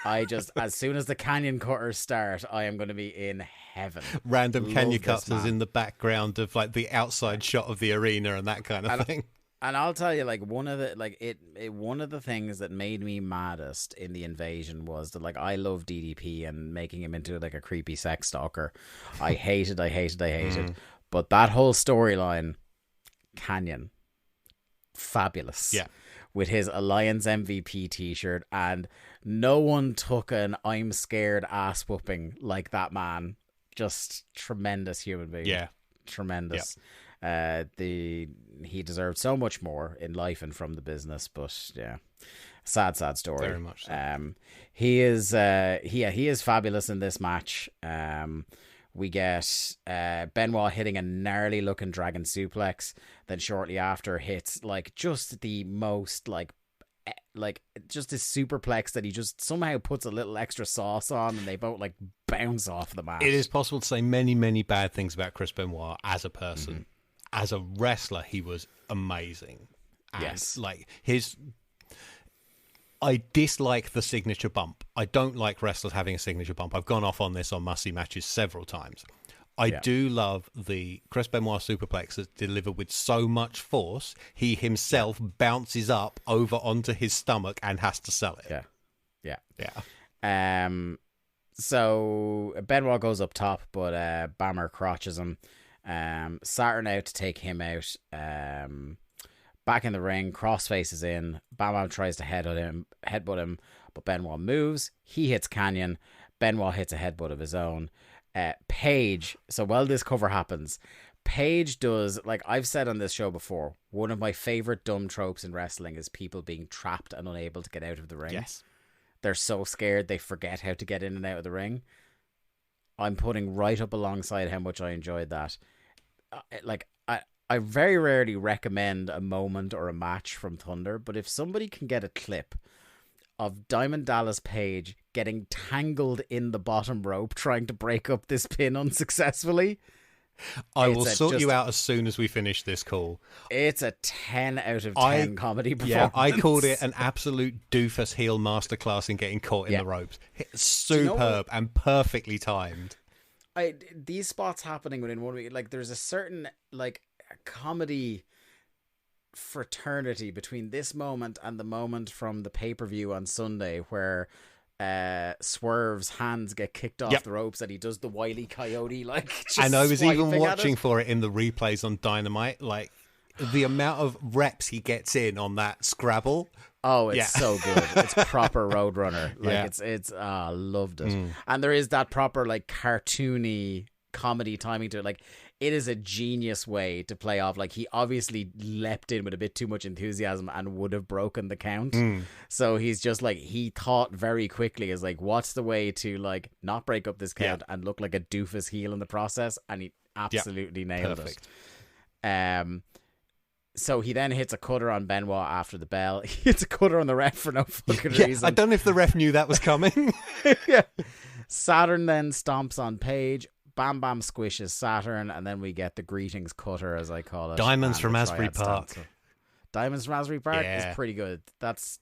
as soon as the canyon cutters start, I am going to be in heaven. Random canyon cutters man. in the background of like the outside shot of the arena and that kind of thing. And I'll tell you, like, one of the things that made me maddest in the invasion was that, like, I love DDP and making him into like a creepy sex stalker. I hated. But that whole storyline, Canyon, fabulous. Yeah. With his Alliance MVP t-shirt, and no one took an I'm scared ass whooping like that man. Just tremendous human being. Yeah. Tremendous. He deserved so much more in life and from the business, but yeah, sad story. Very much so. He is fabulous in this match. We get Benoit hitting a gnarly looking dragon suplex, then shortly after hits like just the most like just this superplex that he just somehow puts a little extra sauce on, and they both like bounce off the mat. It is possible to say many bad things about Chris Benoit as a person. Mm-hmm. As a wrestler, he was amazing. And yes. Like I dislike the signature bump. I don't like wrestlers having a signature bump. I've gone off on this on Must See Matches several times. I do love the Chris Benoit superplex that's delivered with so much force, he himself bounces up over onto his stomach and has to sell it. Yeah. So Benoit goes up top, but Bammer crotches him. Saturn out to take him out. Back in the ring, crossface is in. Bam tries to headbutt him, but Benoit moves. He hits Canyon. Benoit hits a headbutt of his own. Paige, so while this cover happens, Paige does, like I've said on this show before, one of my favorite dumb tropes in wrestling is people being trapped and unable to get out of the ring. Yes. They're so scared they forget how to get in and out of the ring. I'm putting right up alongside how much I enjoyed that. I very rarely recommend a moment or a match from Thunder, but if somebody can get a clip of Diamond Dallas Page getting tangled in the bottom rope trying to break up this pin unsuccessfully, I will sort you out as soon as we finish this call. It's a 10 out of 10 comedy performance. Yeah, I called it an absolute doofus heel masterclass in getting caught in the ropes. Superb and perfectly timed. These spots happening within 1 week, like there's a certain like comedy fraternity between this moment and the moment from the pay-per-view on Sunday where Swerve's hands get kicked off the ropes and he does the Wile E Coyote like just and I was even watching it. for it in the replays on Dynamite, like the amount of reps he gets in on that Scrabble. Oh, it's so good. It's proper Roadrunner. Like it's loved it. And there is that proper like cartoony comedy timing to it. Like it is a genius way to play off. Like he obviously leapt in with a bit too much enthusiasm and would have broken the count. So he's just like, he thought very quickly is like, what's the way to like not break up this count and look like a doofus heel in the process? And he absolutely nailed it. So he then hits a cutter on Benoit after the bell. He hits a cutter on the ref for no fucking reason. I don't know if the ref knew that was coming. Saturn then stomps on Page. Bam Bam squishes Saturn, and then we get the greetings cutter, as I call it. Diamonds from Asbury Park. Diamonds from Asbury Park is pretty good. That's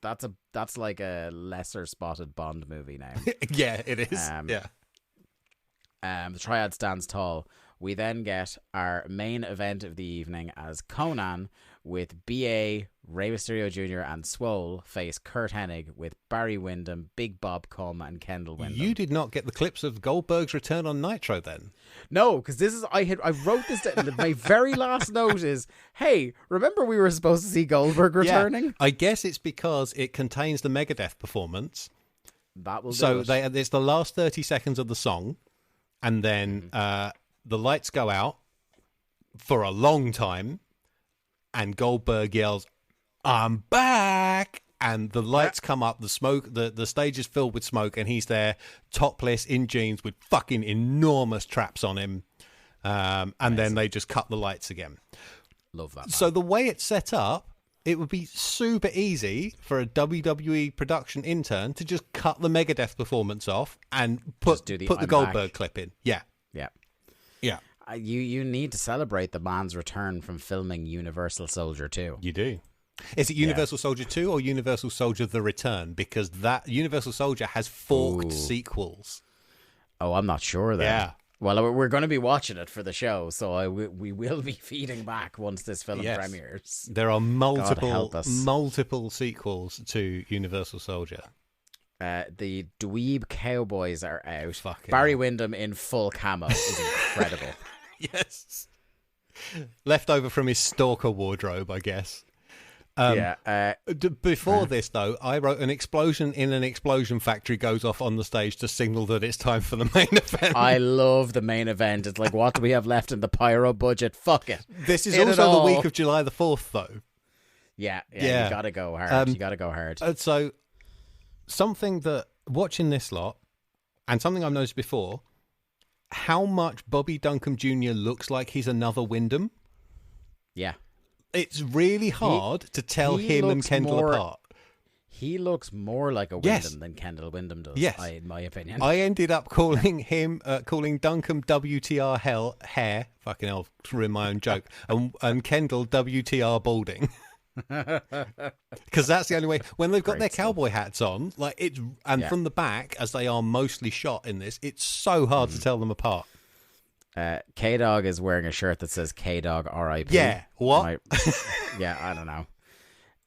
like a lesser spotted Bond movie now. Yeah, it is. The triad stands tall. We then get our main event of the evening as Conan with B.A., Rey Mysterio Jr. and Swole face Kurt Hennig with Barry Windham, Big Bob Coleman and Kendall Windham. You did not get the clips of Goldberg's return on Nitro then? No, because I wrote this down. My very last note is, hey, remember we were supposed to see Goldberg returning? Yeah, I guess it's because it contains the Megadeth performance. That will do so it. It's the last 30 seconds of the song, and then the lights go out for a long time, and Goldberg yells, "I'm back!" And the lights come up, the smoke, the stage is filled with smoke, and he's there, topless, in jeans, with fucking enormous traps on him. And then they just cut the lights again. Love that, man. So the way it's set up, it would be super easy for a WWE production intern to just cut the Megadeth performance off and put the Goldberg clip in. Yeah. You need to celebrate the man's return from filming Universal Soldier 2. You do. Is it Universal Soldier 2 or Universal Soldier The Return? Because that Universal Soldier has forked sequels. Oh, I'm not sure then. Yeah. Well, we're going to be watching it for the show, so we will be feeding back once this film premieres. There are multiple sequels to Universal Soldier. The Dweeb Cowboys are out. Fucking Barry hell. Windham in full camo is incredible. Yes. Left over from his stalker wardrobe, I guess. Before this, though, I wrote an explosion in an explosion factory goes off on the stage to signal that it's time for the main event. I love the main event. It's like, what do we have left in the pyro budget? Fuck it. This is also the week of July the 4th, though. Yeah. You gotta go hard. So, something that, watching this lot, and something I've noticed before, how much Bobby Duncombe Jr. looks like he's another Wyndham. Yeah. It's really hard to tell him and Kendall apart. He looks more like a Wyndham than Kendall Wyndham does, in my opinion. I ended up calling him, calling Duncombe WTR hair, fucking hell, ruin my own joke, and Kendall WTR balding. Because that's the only way. When they've got their cowboy hats on, like from the back, as they are mostly shot in this, it's so hard to tell them apart. K-Dog is wearing a shirt that says K-Dog R.I.P. Yeah, what? I don't know.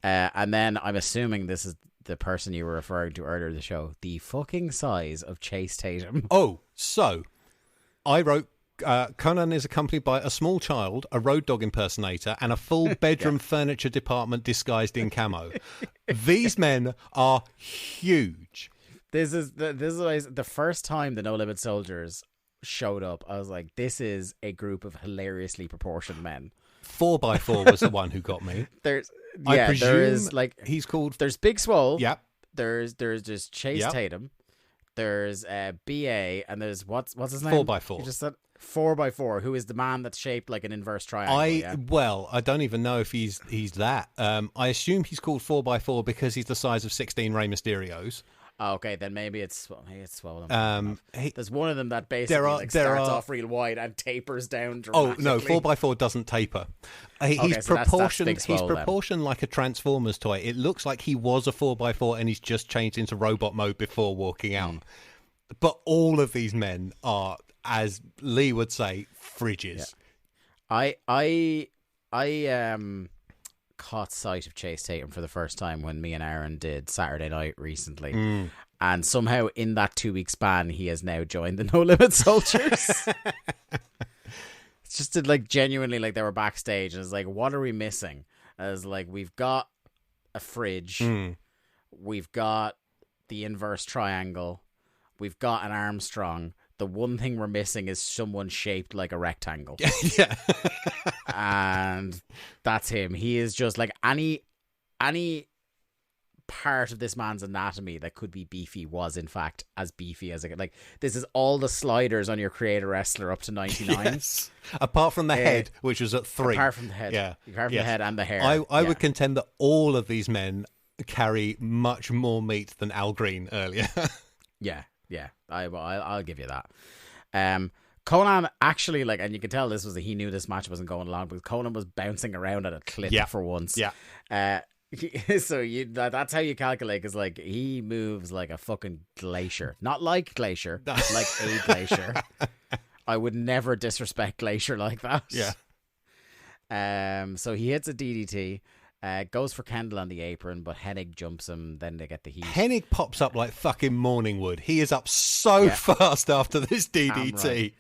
And then I'm assuming this is the person you were referring to earlier in the show. The fucking size of Chase Tatum. Oh, so I wrote Conan is accompanied by a small child, a road dog impersonator, and a full bedroom furniture department disguised in camo. These men are huge. This is the first time the No Limit Soldiers showed up. I was like, this is a group of hilariously proportioned men. 4x4 was the one who got me. There is like he's called. There's Big Swole. Yep. There's Chase Tatum. There's BA, and there's what's his name? 4x4. You just said 4x4, who is the man that's shaped like an inverse triangle. I don't even know if he's that. I assume he's called 4x4 because he's the size of 16 Rey Mysterios. Oh, okay, then maybe it's swollen. There's one of them that basically starts off real wide and tapers down dramatically. Oh no, 4x4 doesn't taper. He's proportioned. He's proportioned like a Transformers toy. It looks like he was a 4x4 and he's just changed into robot mode before walking out. But all of these men are, as Lee would say, fridges. Yeah. I caught sight of Chase Tatum for the first time when me and Aaron did Saturday Night recently. And somehow in that 2-week span, he has now joined the No Limit Soldiers. It's just like genuinely like they were backstage and it's like, what are we missing? As like, we've got a fridge. We've got the inverse triangle. We've got an Armstrong. The one thing we're missing is someone shaped like a rectangle. Yeah. And that's him. He is just like any part of this man's anatomy that could be beefy was in fact as beefy as it could. Like, this is all the sliders on your Creator Wrestler up to 99. Yes. Apart from the head, which was at 3. Apart from the head. Yeah. Apart from the head and the hair. I would contend that all of these men carry much more meat than Al Green earlier. Yeah. I'll give you that. Conan actually, like, and you can tell he knew this match wasn't going along because Conan was bouncing around at a clip for once. Yeah. So that's how you calculate, because like he moves like a fucking glacier, not like Glacier, like a glacier. I would never disrespect Glacier like that. Yeah. So he hits a DDT. Goes for Kendall on the apron, but Hennig jumps him. Then they get the heat. Hennig pops up like fucking morning wood. He is up so fast after this DDT. Right.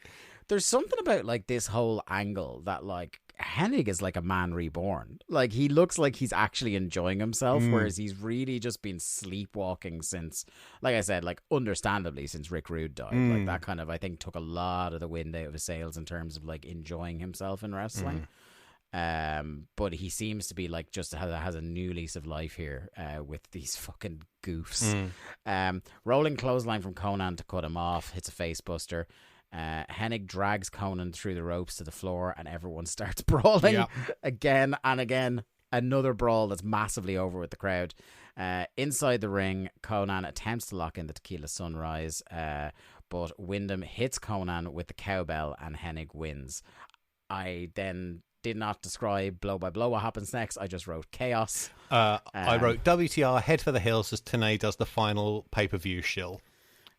There's something about like this whole angle that like Hennig is like a man reborn. Like, he looks like he's actually enjoying himself, whereas he's really just been sleepwalking since, like I said, like understandably since Rick Rude died. Like that kind of, I think, took a lot of the wind out of his sails in terms of like enjoying himself in wrestling. But he seems to be like just has a new lease of life here with these fucking goofs. Rolling clothesline from Conan to cut him off, hits a face buster. Hennig drags Conan through the ropes to the floor and everyone starts brawling again and again. Another brawl that's massively over with the crowd. Inside the ring, Conan attempts to lock in the Tequila Sunrise, but Wyndham hits Conan with the cowbell and Hennig wins. I then did not describe blow by blow what happens next. I just wrote chaos. I wrote WTR, head for the hills as Tenay does the final pay-per-view shill.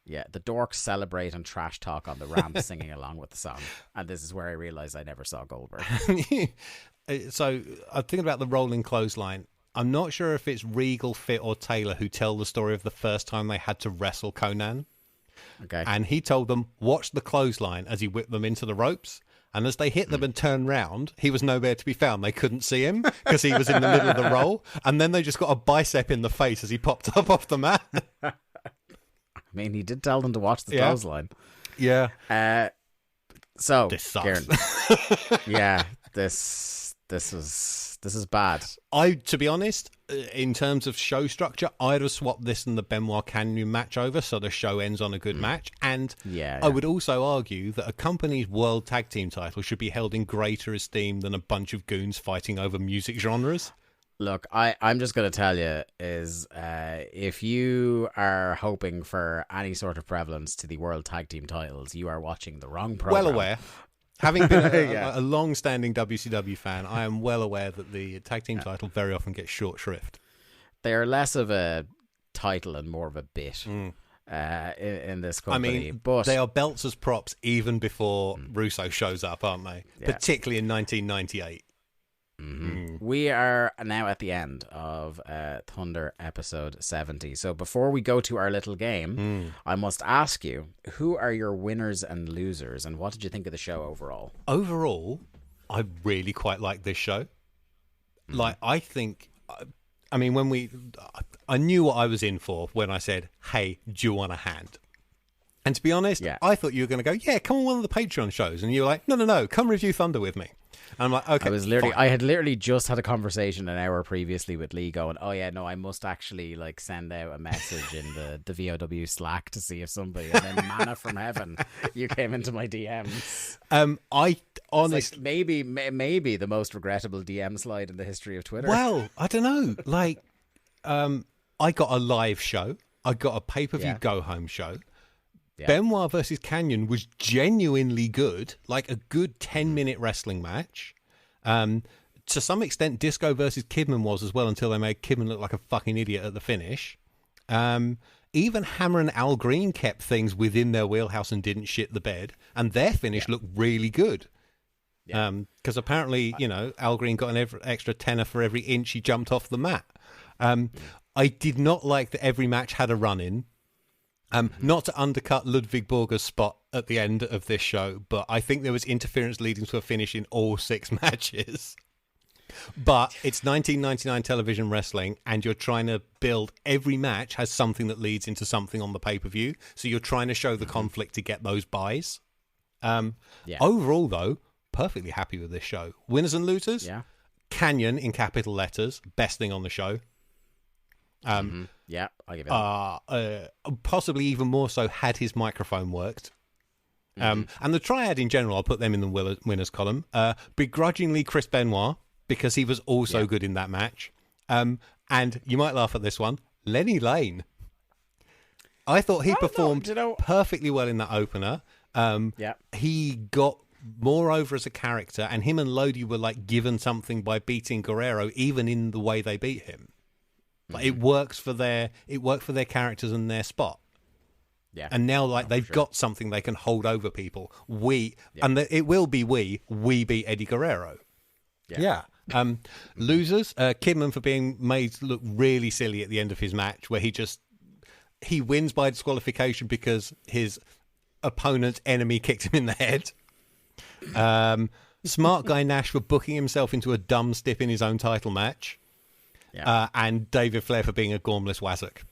Yeah, the dorks celebrate and trash talk on the ramp singing along with the song. And this is where I realised I never saw Goldberg. So I'm thinking about the rolling clothesline. I'm not sure if it's Regal, Fit, or Taylor who tell the story of the first time they had to wrestle Conan. Okay. And he told them, watch the clothesline as he whipped them into the ropes. And as they hit them and turned round, he was nowhere to be found. They couldn't see him because he was in the middle of the roll. And then they just got a bicep in the face as he popped up off the mat. I mean, he did tell them to watch the clothesline. Yeah. So, This sucks. Kieran, yeah, this is bad. To be honest, in terms of show structure, I'd have swapped this and the Benoit Canyon match over so the show ends on a good match. And Yeah. I would also argue that a company's world tag team title should be held in greater esteem than a bunch of goons fighting over music genres. Look, I'm just going to tell you is if you are hoping for any sort of prevalence to the world tag team titles, you are watching the wrong program. Well aware. Having been a long-standing WCW fan, I am well aware that the tag team title very often gets short shrift. They are less of a title and more of a bit in this company. I mean, but they are belts as props even before Russo shows up, aren't they? Yeah. Particularly in 1998. we are now at the end of Thunder episode 70. So before we go to our little game, I must ask you, who are your winners and losers, and what did you think of the show overall? Overall, I really quite like this show. Like, I think, I mean, I knew what I was in for when I said, hey, do you want a hand? And to be honest, I thought you were going to go, yeah, come on one of the Patreon shows. And you were like, no, come review Thunder with me. And I'm like, okay. I had literally just had a conversation an hour previously with Lee going, oh yeah, no, I must actually like send out a message in the VOW Slack to see if somebody, and then manna from heaven, you came into my DMs. I honestly, like maybe the most regrettable DM slide in the history of Twitter. Well, I don't know. Like, I got a live show. I got a pay-per-view go-home show. Yeah. Benoit versus Canyon was genuinely good, like a good 10-minute wrestling match. To some extent, Disco versus Kidman was as well, until they made Kidman look like a fucking idiot at the finish. Even Hammer and Al Green kept things within their wheelhouse and didn't shit the bed, and their finish looked really good. Because apparently, Al Green got an extra tenner for every inch he jumped off the mat. I did not like that every match had a run-in. Not to undercut Ludwig Borger's spot at the end of this show, but I think there was interference leading to a finish in all 6 matches. But it's 1999 television wrestling, and you're trying to build every match has something that leads into something on the pay-per-view. So you're trying to show the conflict to get those buys. Overall, though, perfectly happy with this show. Winners and losers? Yeah. Canyon in capital letters, best thing on the show. Yeah, I give it that. Possibly even more so had his microphone worked. And the Triad in general, I'll put them in the winners column. Begrudgingly Chris Benoit, because he was also good in that match. And you might laugh at this one, Lenny Lane. I thought he performed perfectly well in that opener. He got more over as a character, and him and Lodi were like given something by beating Guerrero, even in the way they beat him. Like, it works for their characters and their spot. Yeah. And now they've got something they can hold over people. It will be we beat Eddie Guerrero. Yeah. Losers, Kidman for being made to look really silly at the end of his match, where he wins by disqualification because his opponent's enemy kicked him in the head. Smart guy Nash for booking himself into a dumb stip in his own title match. And David Flair for being a gormless wazzock.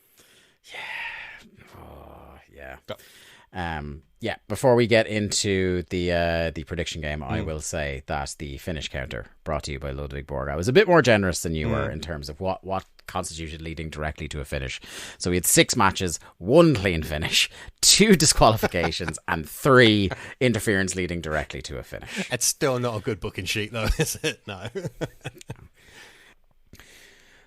Before we get into the prediction game, I will say that the finish counter brought to you by Ludwig Borg, I was a bit more generous than you were in terms of what constituted leading directly to a finish. So we had 6 matches, 1 clean finish, 2 disqualifications, and 3 interference leading directly to a finish. It's still not a good booking sheet, though, is it? No.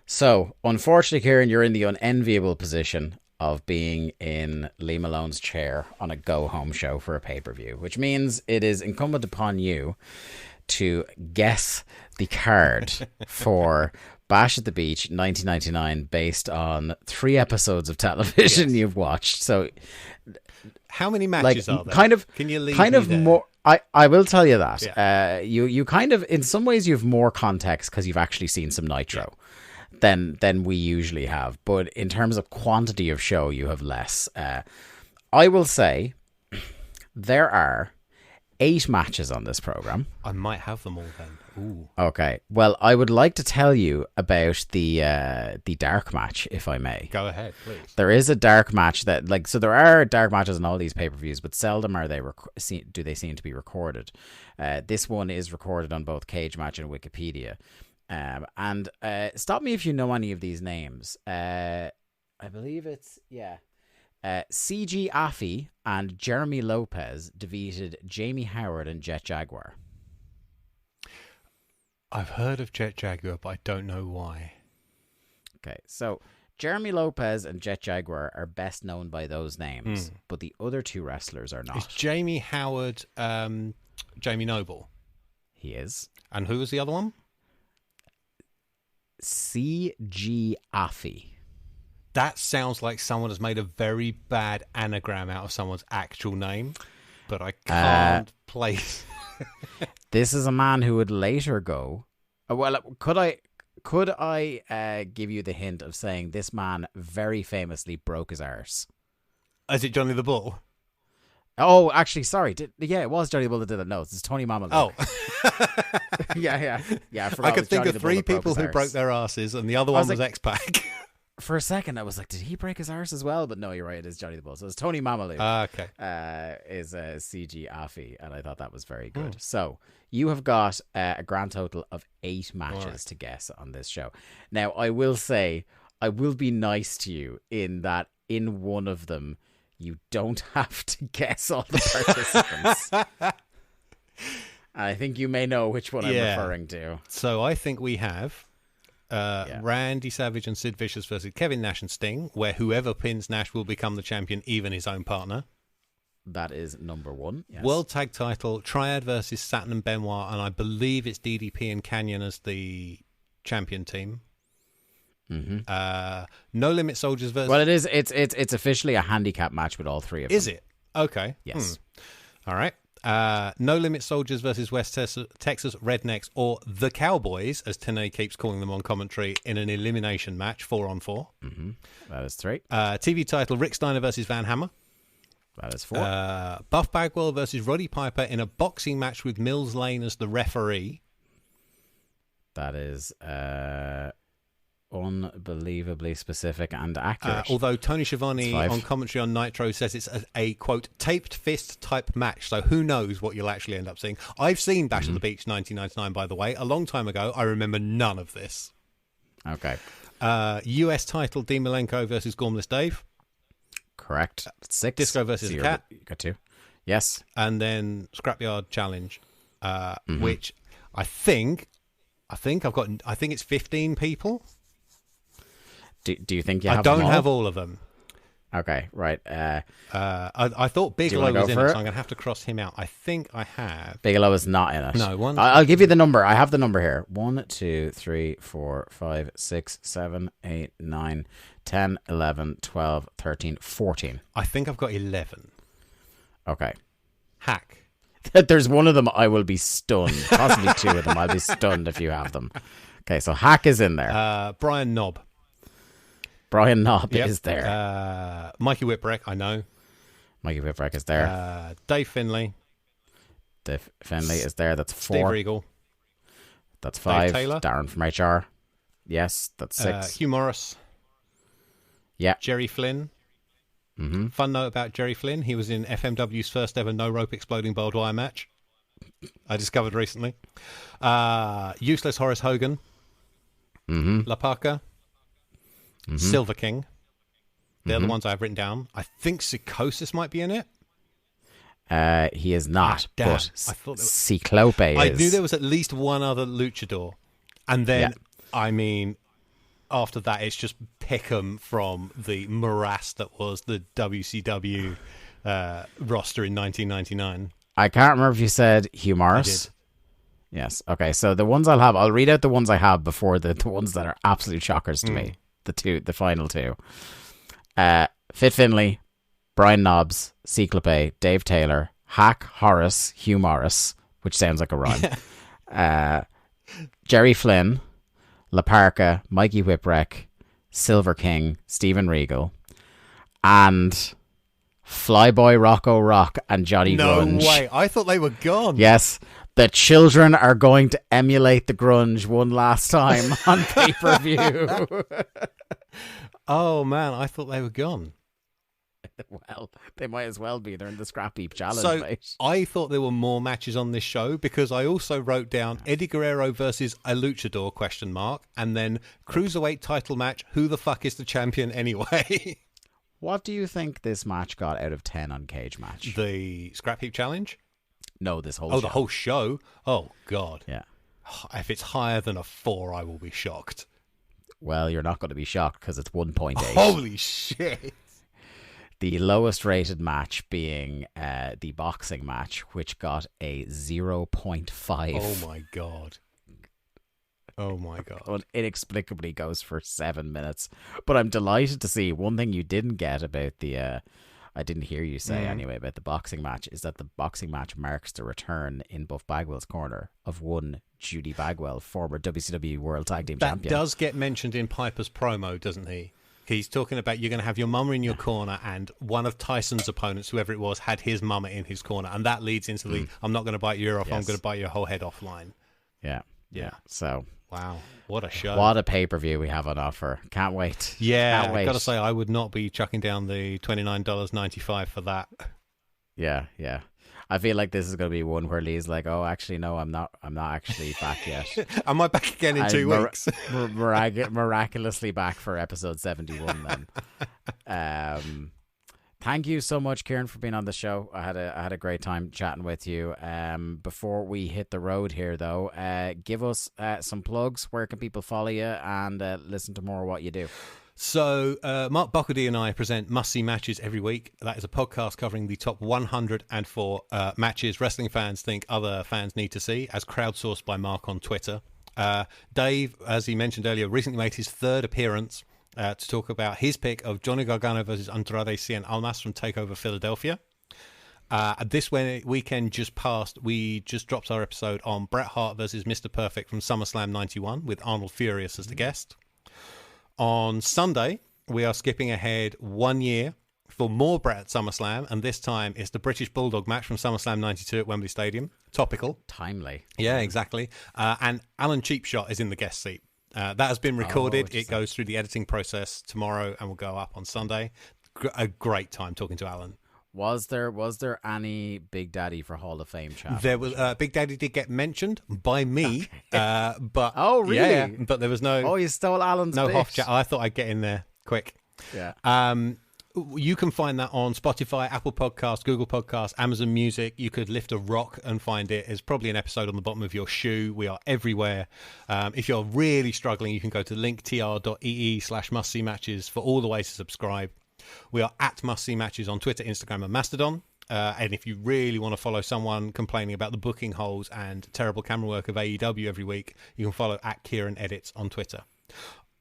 So, unfortunately, Kieran, you're in the unenviable position of being in Lee Malone's chair on a go-home show for a pay-per-view, which means it is incumbent upon you to guess the card for Bash at the Beach 1999 based on 3 episodes of television you've watched. So, how many matches are there? Kind of, can you leave kind me of there? more. I will tell you that. Yeah. You kind of, in some ways, you have more context because you've actually seen some Nitro than we usually have. But in terms of quantity of show, you have less. I will say there are 8 matches on this program. I might have them all then. Ooh. Okay. Well, I would like to tell you about the dark match, if I may. Go ahead, please. There is a dark match that, so there are dark matches in all these pay-per-views, but seldom are they do they seem to be recorded. This one is recorded on both Cage Match and Wikipedia. And stop me if you know any of these names. I believe it's CG Affy and Jeremy Lopez defeated Jamie Howard and Jet Jaguar. I've heard of Jet Jaguar, but I don't know why. Okay, so Jeremy Lopez and Jet Jaguar are best known by those names, but the other 2 wrestlers are not. Is Jamie Howard Jamie Noble? He is. And who was the other one? CG Affy. That sounds like someone has made a very bad anagram out of someone's actual name, but I can't place. This is a man who would later go. Well, could I give you the hint of saying this man very famously broke his arse? Is it Johnny the Bull? Oh, actually, sorry. It was Johnny the Bull that did it. No, it's Tony Mama. Oh. yeah. I could think of 3 people who broke their arses, and the other one was X-Pac. For a second, I was like, did he break his arse as well? But no, you're right. It is Johnny the Bull. So it's Tony Mamalu. Okay. Is CG Affy, and I thought that was very good. So you have got a grand total of 8 matches to guess on this show. Now, I will say, I will be nice to you in that in one of them, you don't have to guess all the participants. I think you may know which one I'm referring to. So I think we have Randy Savage and Sid Vicious versus Kevin Nash and Sting, where whoever pins Nash will become the champion, even his own partner. That is number 1. Yes. World Tag Title, Triad versus Saturn and Benoit, and I believe it's DDP and Canyon as the champion team. No Limit Soldiers versus... Well, it is. It's officially a handicap match with all 3 of them. Is it? Okay. Yes. All right. No Limit Soldiers versus West Texas Rednecks, or the Cowboys, as Tenay keeps calling them on commentary, in an elimination match, 4-on-4. That is 3. TV title, Rick Steiner versus Van Hammer. That is 4. Buff Bagwell versus Roddy Piper in a boxing match with Mills Lane as the referee. That is unbelievably specific and accurate. Although Tony Schiavone on commentary on Nitro says it's a quote, taped fist type match, so who knows what you'll actually end up seeing. I've seen Bash at the Beach 1999, by the way, a long time ago. I remember none of this. Okay. US title, Dean Malenko versus Gormless Dave. Correct. 6. Disco versus Cat. You got 2. Yes. And then Scrapyard Challenge, which I think it's 15 people. Do you think you have I don't them all? have all of them. Okay, right. I thought Bigelow was in it, so I'm going to have to cross him out. I think I have. Bigelow is not in it. No, one. I'll give you the number. I have the number here. 1, 2, 3, 4, 5, 6, 7, 8, 9, 10, 11, 12, 13, 14. I think I've got 11. Okay. Hack. There's one of them I will be stunned. Possibly 2 of them. I'll be stunned if you have them. Okay, so Hack is in there. Brian Knobb. Brian Knobb is there. Mikey Whipwreck, I know. Mikey Whipwreck is there. Dave Finlay. Dave Finlay is there. That's 4. Steve Regal. That's 5. Dave Taylor. Darren from HR. Yes, that's 6. Hugh Morris. Yeah. Jerry Flynn. Fun note about Jerry Flynn. He was in FMW's first ever no rope exploding barbed wire match. I discovered recently. Useless Horace Hogan. La Parka. Silver King. They're the ones I've written down. I think Psychosis might be in it. He is not. Damn. But I thought Cyclope is. I knew there was at least one other luchador. And then, I mean, after that, it's just pick 'em from the morass that was the WCW roster in 1999. I can't remember if you said Hugh Morris. Yes. Okay. So the ones I'll read out the ones I have before the ones that are absolute shockers to me. The final two. Fit Finlay, Brian Knobs, Cyclope, Dave Taylor, Hack, Horace, Hugh Morris, which sounds like a rhyme. Jerry Flynn, La Parka, Mikey Whipwreck, Silver King, Stephen Regal, and Flyboy Rocco Rock and Johnny Grunge. No way. I thought they were gone. Yes. The children are going to emulate the grunge one last time on pay-per-view. Oh, man. I thought they were gone. Well, they might as well be. They're in the Scrapheap challenge, So mate. I thought there were more matches on this show because I also wrote down Eddie Guerrero versus a luchador ? And then cruiserweight title match. Who the fuck is the champion anyway? What do you think this match got out of 10 on Cage Match? The Scrapheap challenge? No, this whole Oh, show. the whole show? Oh, God. Yeah. If it's higher than a 4, I will be shocked. Well, you're not going to be shocked because it's 1.8. Holy shit. The lowest rated match being the boxing match, which got a 0.5. Oh, my God. Oh, my God. Well, inexplicably goes for 7 minutes. But I'm delighted to see one thing you didn't get about the... I didn't hear you say anyway about the boxing match, is that the boxing match marks the return in Buff Bagwell's corner of one Judy Bagwell, former WCW World Tag Team That Champion. does get mentioned in Piper's promo, doesn't he? He's talking about you're going to have your mama in your corner, and one of Tyson's opponents, whoever it was, had his mama in his corner, and that leads into the I'm not going to bite your ear off, I'm Yes. going to bite your whole head off line. Yeah. So, Wow, what a show. what a pay-per-view we have on offer. Can't wait. Yeah, Can't wait. I've got to say, I would not be chucking down the $29.95 for that. Yeah. I feel like this is going to be one where Lee's like, oh, actually, no, I'm not actually back yet. Am I back again in 2 weeks? Miraculously back for episode 71 then. Thank you so much, Kieran, for being on the show. I had a great time chatting with you. Before we hit the road here, though, give us some plugs. Where can people follow you and listen to more of what you do? So, Mark Buckledy and I present Must See Matches every week. That is a podcast covering the top 104 matches wrestling fans think other fans need to see, as crowdsourced by Mark on Twitter. Dave, as he mentioned earlier, recently made his third appearance to talk about his pick of Johnny Gargano versus Andrade Cien Almas from TakeOver Philadelphia. This weekend just passed, we just dropped our episode on Bret Hart versus Mr. Perfect from SummerSlam 91 with Arnold Furious as the guest. On Sunday, we are skipping ahead 1 year for more Bret at SummerSlam, and this time it's the British Bulldog match from SummerSlam 92 at Wembley Stadium. Topical. Timely. Yeah, exactly. And Alan Cheapshot is in the guest seat. That has been recorded. It goes through the editing process tomorrow and will go up on Sunday. A great time talking to Alan. Was there any Big Daddy for Hall of Fame chat? There was Big Daddy did get mentioned by me, but oh really? Yeah, but there was no. Oh, you stole Alan's no bit. Hoff chat. I thought I'd get in there quick. Yeah. You can find that on Spotify, Apple Podcasts, Google Podcasts, Amazon Music. You could lift a rock and find it. There's probably an episode on the bottom of your shoe. We are everywhere. If you're really struggling, you can go to linktr.ee/must-see-matches for all the ways to subscribe. We are at Must See Matches on Twitter, Instagram, and Mastodon. And if you really want to follow someone complaining about the booking holes and terrible camera work of AEW every week, you can follow at Kieran Edits on Twitter.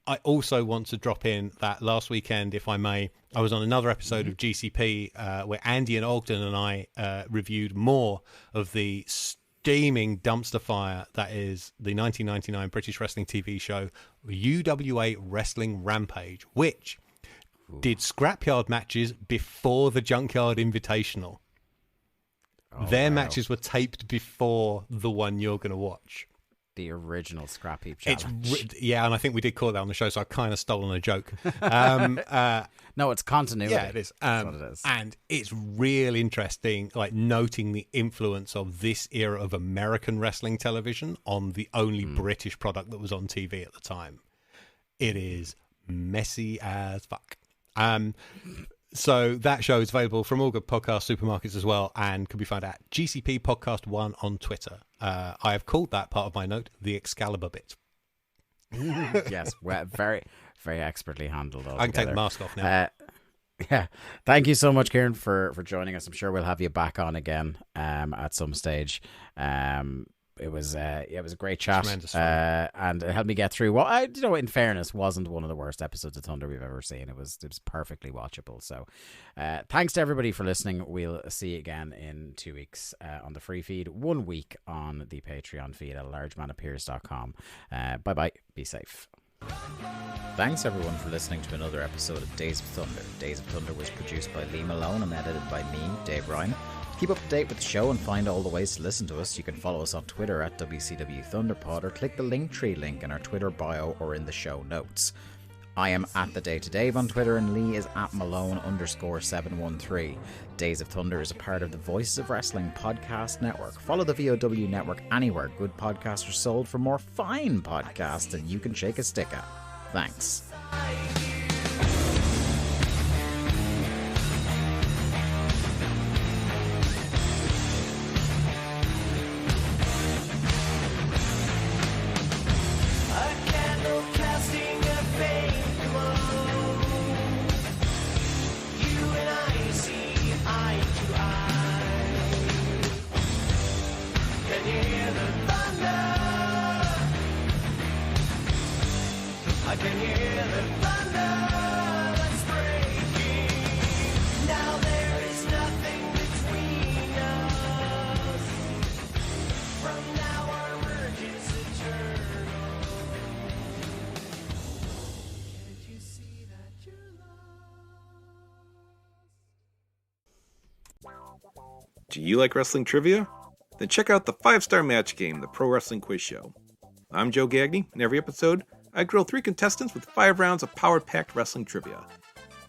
I also want to drop in that last weekend, if I may, I was on another episode of GCP where Andy and Ogden and I reviewed more of the steaming dumpster fire that is the 1999 British wrestling TV show UWA Wrestling Rampage, which did scrapyard matches before the Junkyard Invitational. Their matches were taped before the one you're going to watch. The original Scrapheap challenge. Yeah, and I think we did call that on the show, so I kind of stolen a joke. No, it's continuity. Yeah, it is. That's what it is. And it's real interesting, like noting the influence of this era of American wrestling television on the only British product that was on TV at the time. It is messy as fuck. So that show is available from all good podcast supermarkets as well, and can be found at GCP Podcast 1 on Twitter. I have called that part of my note the Excalibur bit. Yes, well, very, very expertly handled. Altogether. I can take the mask off now. Yeah, thank you so much, Kieran, for joining us. I'm sure we'll have you back on again at some stage. it was a great chat. Tremendous fun. And it helped me get through what in fairness, wasn't one of the worst episodes of Thunder we've ever seen. It was perfectly watchable. So, thanks to everybody for listening. We'll see you again in 2 weeks on the free feed, 1 week on the Patreon feed at largemanapears.com. Bye bye. Be safe. Thanks everyone for listening to another episode of Days of Thunder. Days of Thunder was produced by Lee Malone and edited by me, Dave Ryan. To keep up to date with the show and find all the ways to listen to us, you can follow us on Twitter at WCW Thunderpod, or click the Linktree link in our Twitter bio or in the show notes. I am at the Day to Dave on Twitter, and Lee is at Malone_713. Days of Thunder is a part of the Voices of Wrestling podcast network. Follow the VOW network anywhere good podcasts are sold for more fine podcasts than you can shake a stick at. Thanks. Do you like wrestling trivia? Then check out the 5-Star Match Game, the Pro Wrestling Quiz Show. I'm Joe Gagney. In every episode, I grill 3 contestants with 5 rounds of power-packed wrestling trivia.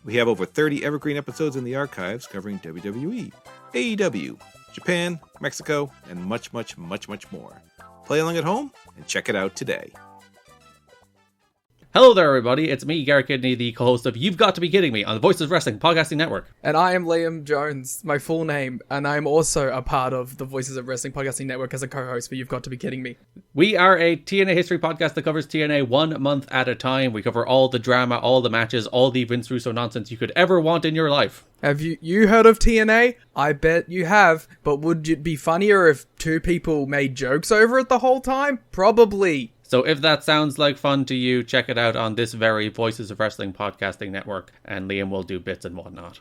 We have over 30 evergreen episodes in the archives covering WWE, AEW, Japan, Mexico, and much, much, much, much more. Play along at home and check it out today. Hello there, everybody. It's me, Garrett Kidney, the co-host of You've Got to Be Kidding Me on the Voices of Wrestling Podcasting Network. And I am Liam Jones, my full name, and I'm also a part of the Voices of Wrestling Podcasting Network as a co-host for You've Got to Be Kidding Me. We are a TNA history podcast that covers TNA 1 month at a time. We cover all the drama, all the matches, all the Vince Russo nonsense you could ever want in your life. Have you heard of TNA? I bet you have, but would it be funnier if 2 people made jokes over it the whole time? Probably. So if that sounds like fun to you, check it out on this very Voices of Wrestling Podcasting Network, and Liam will do bits and whatnot.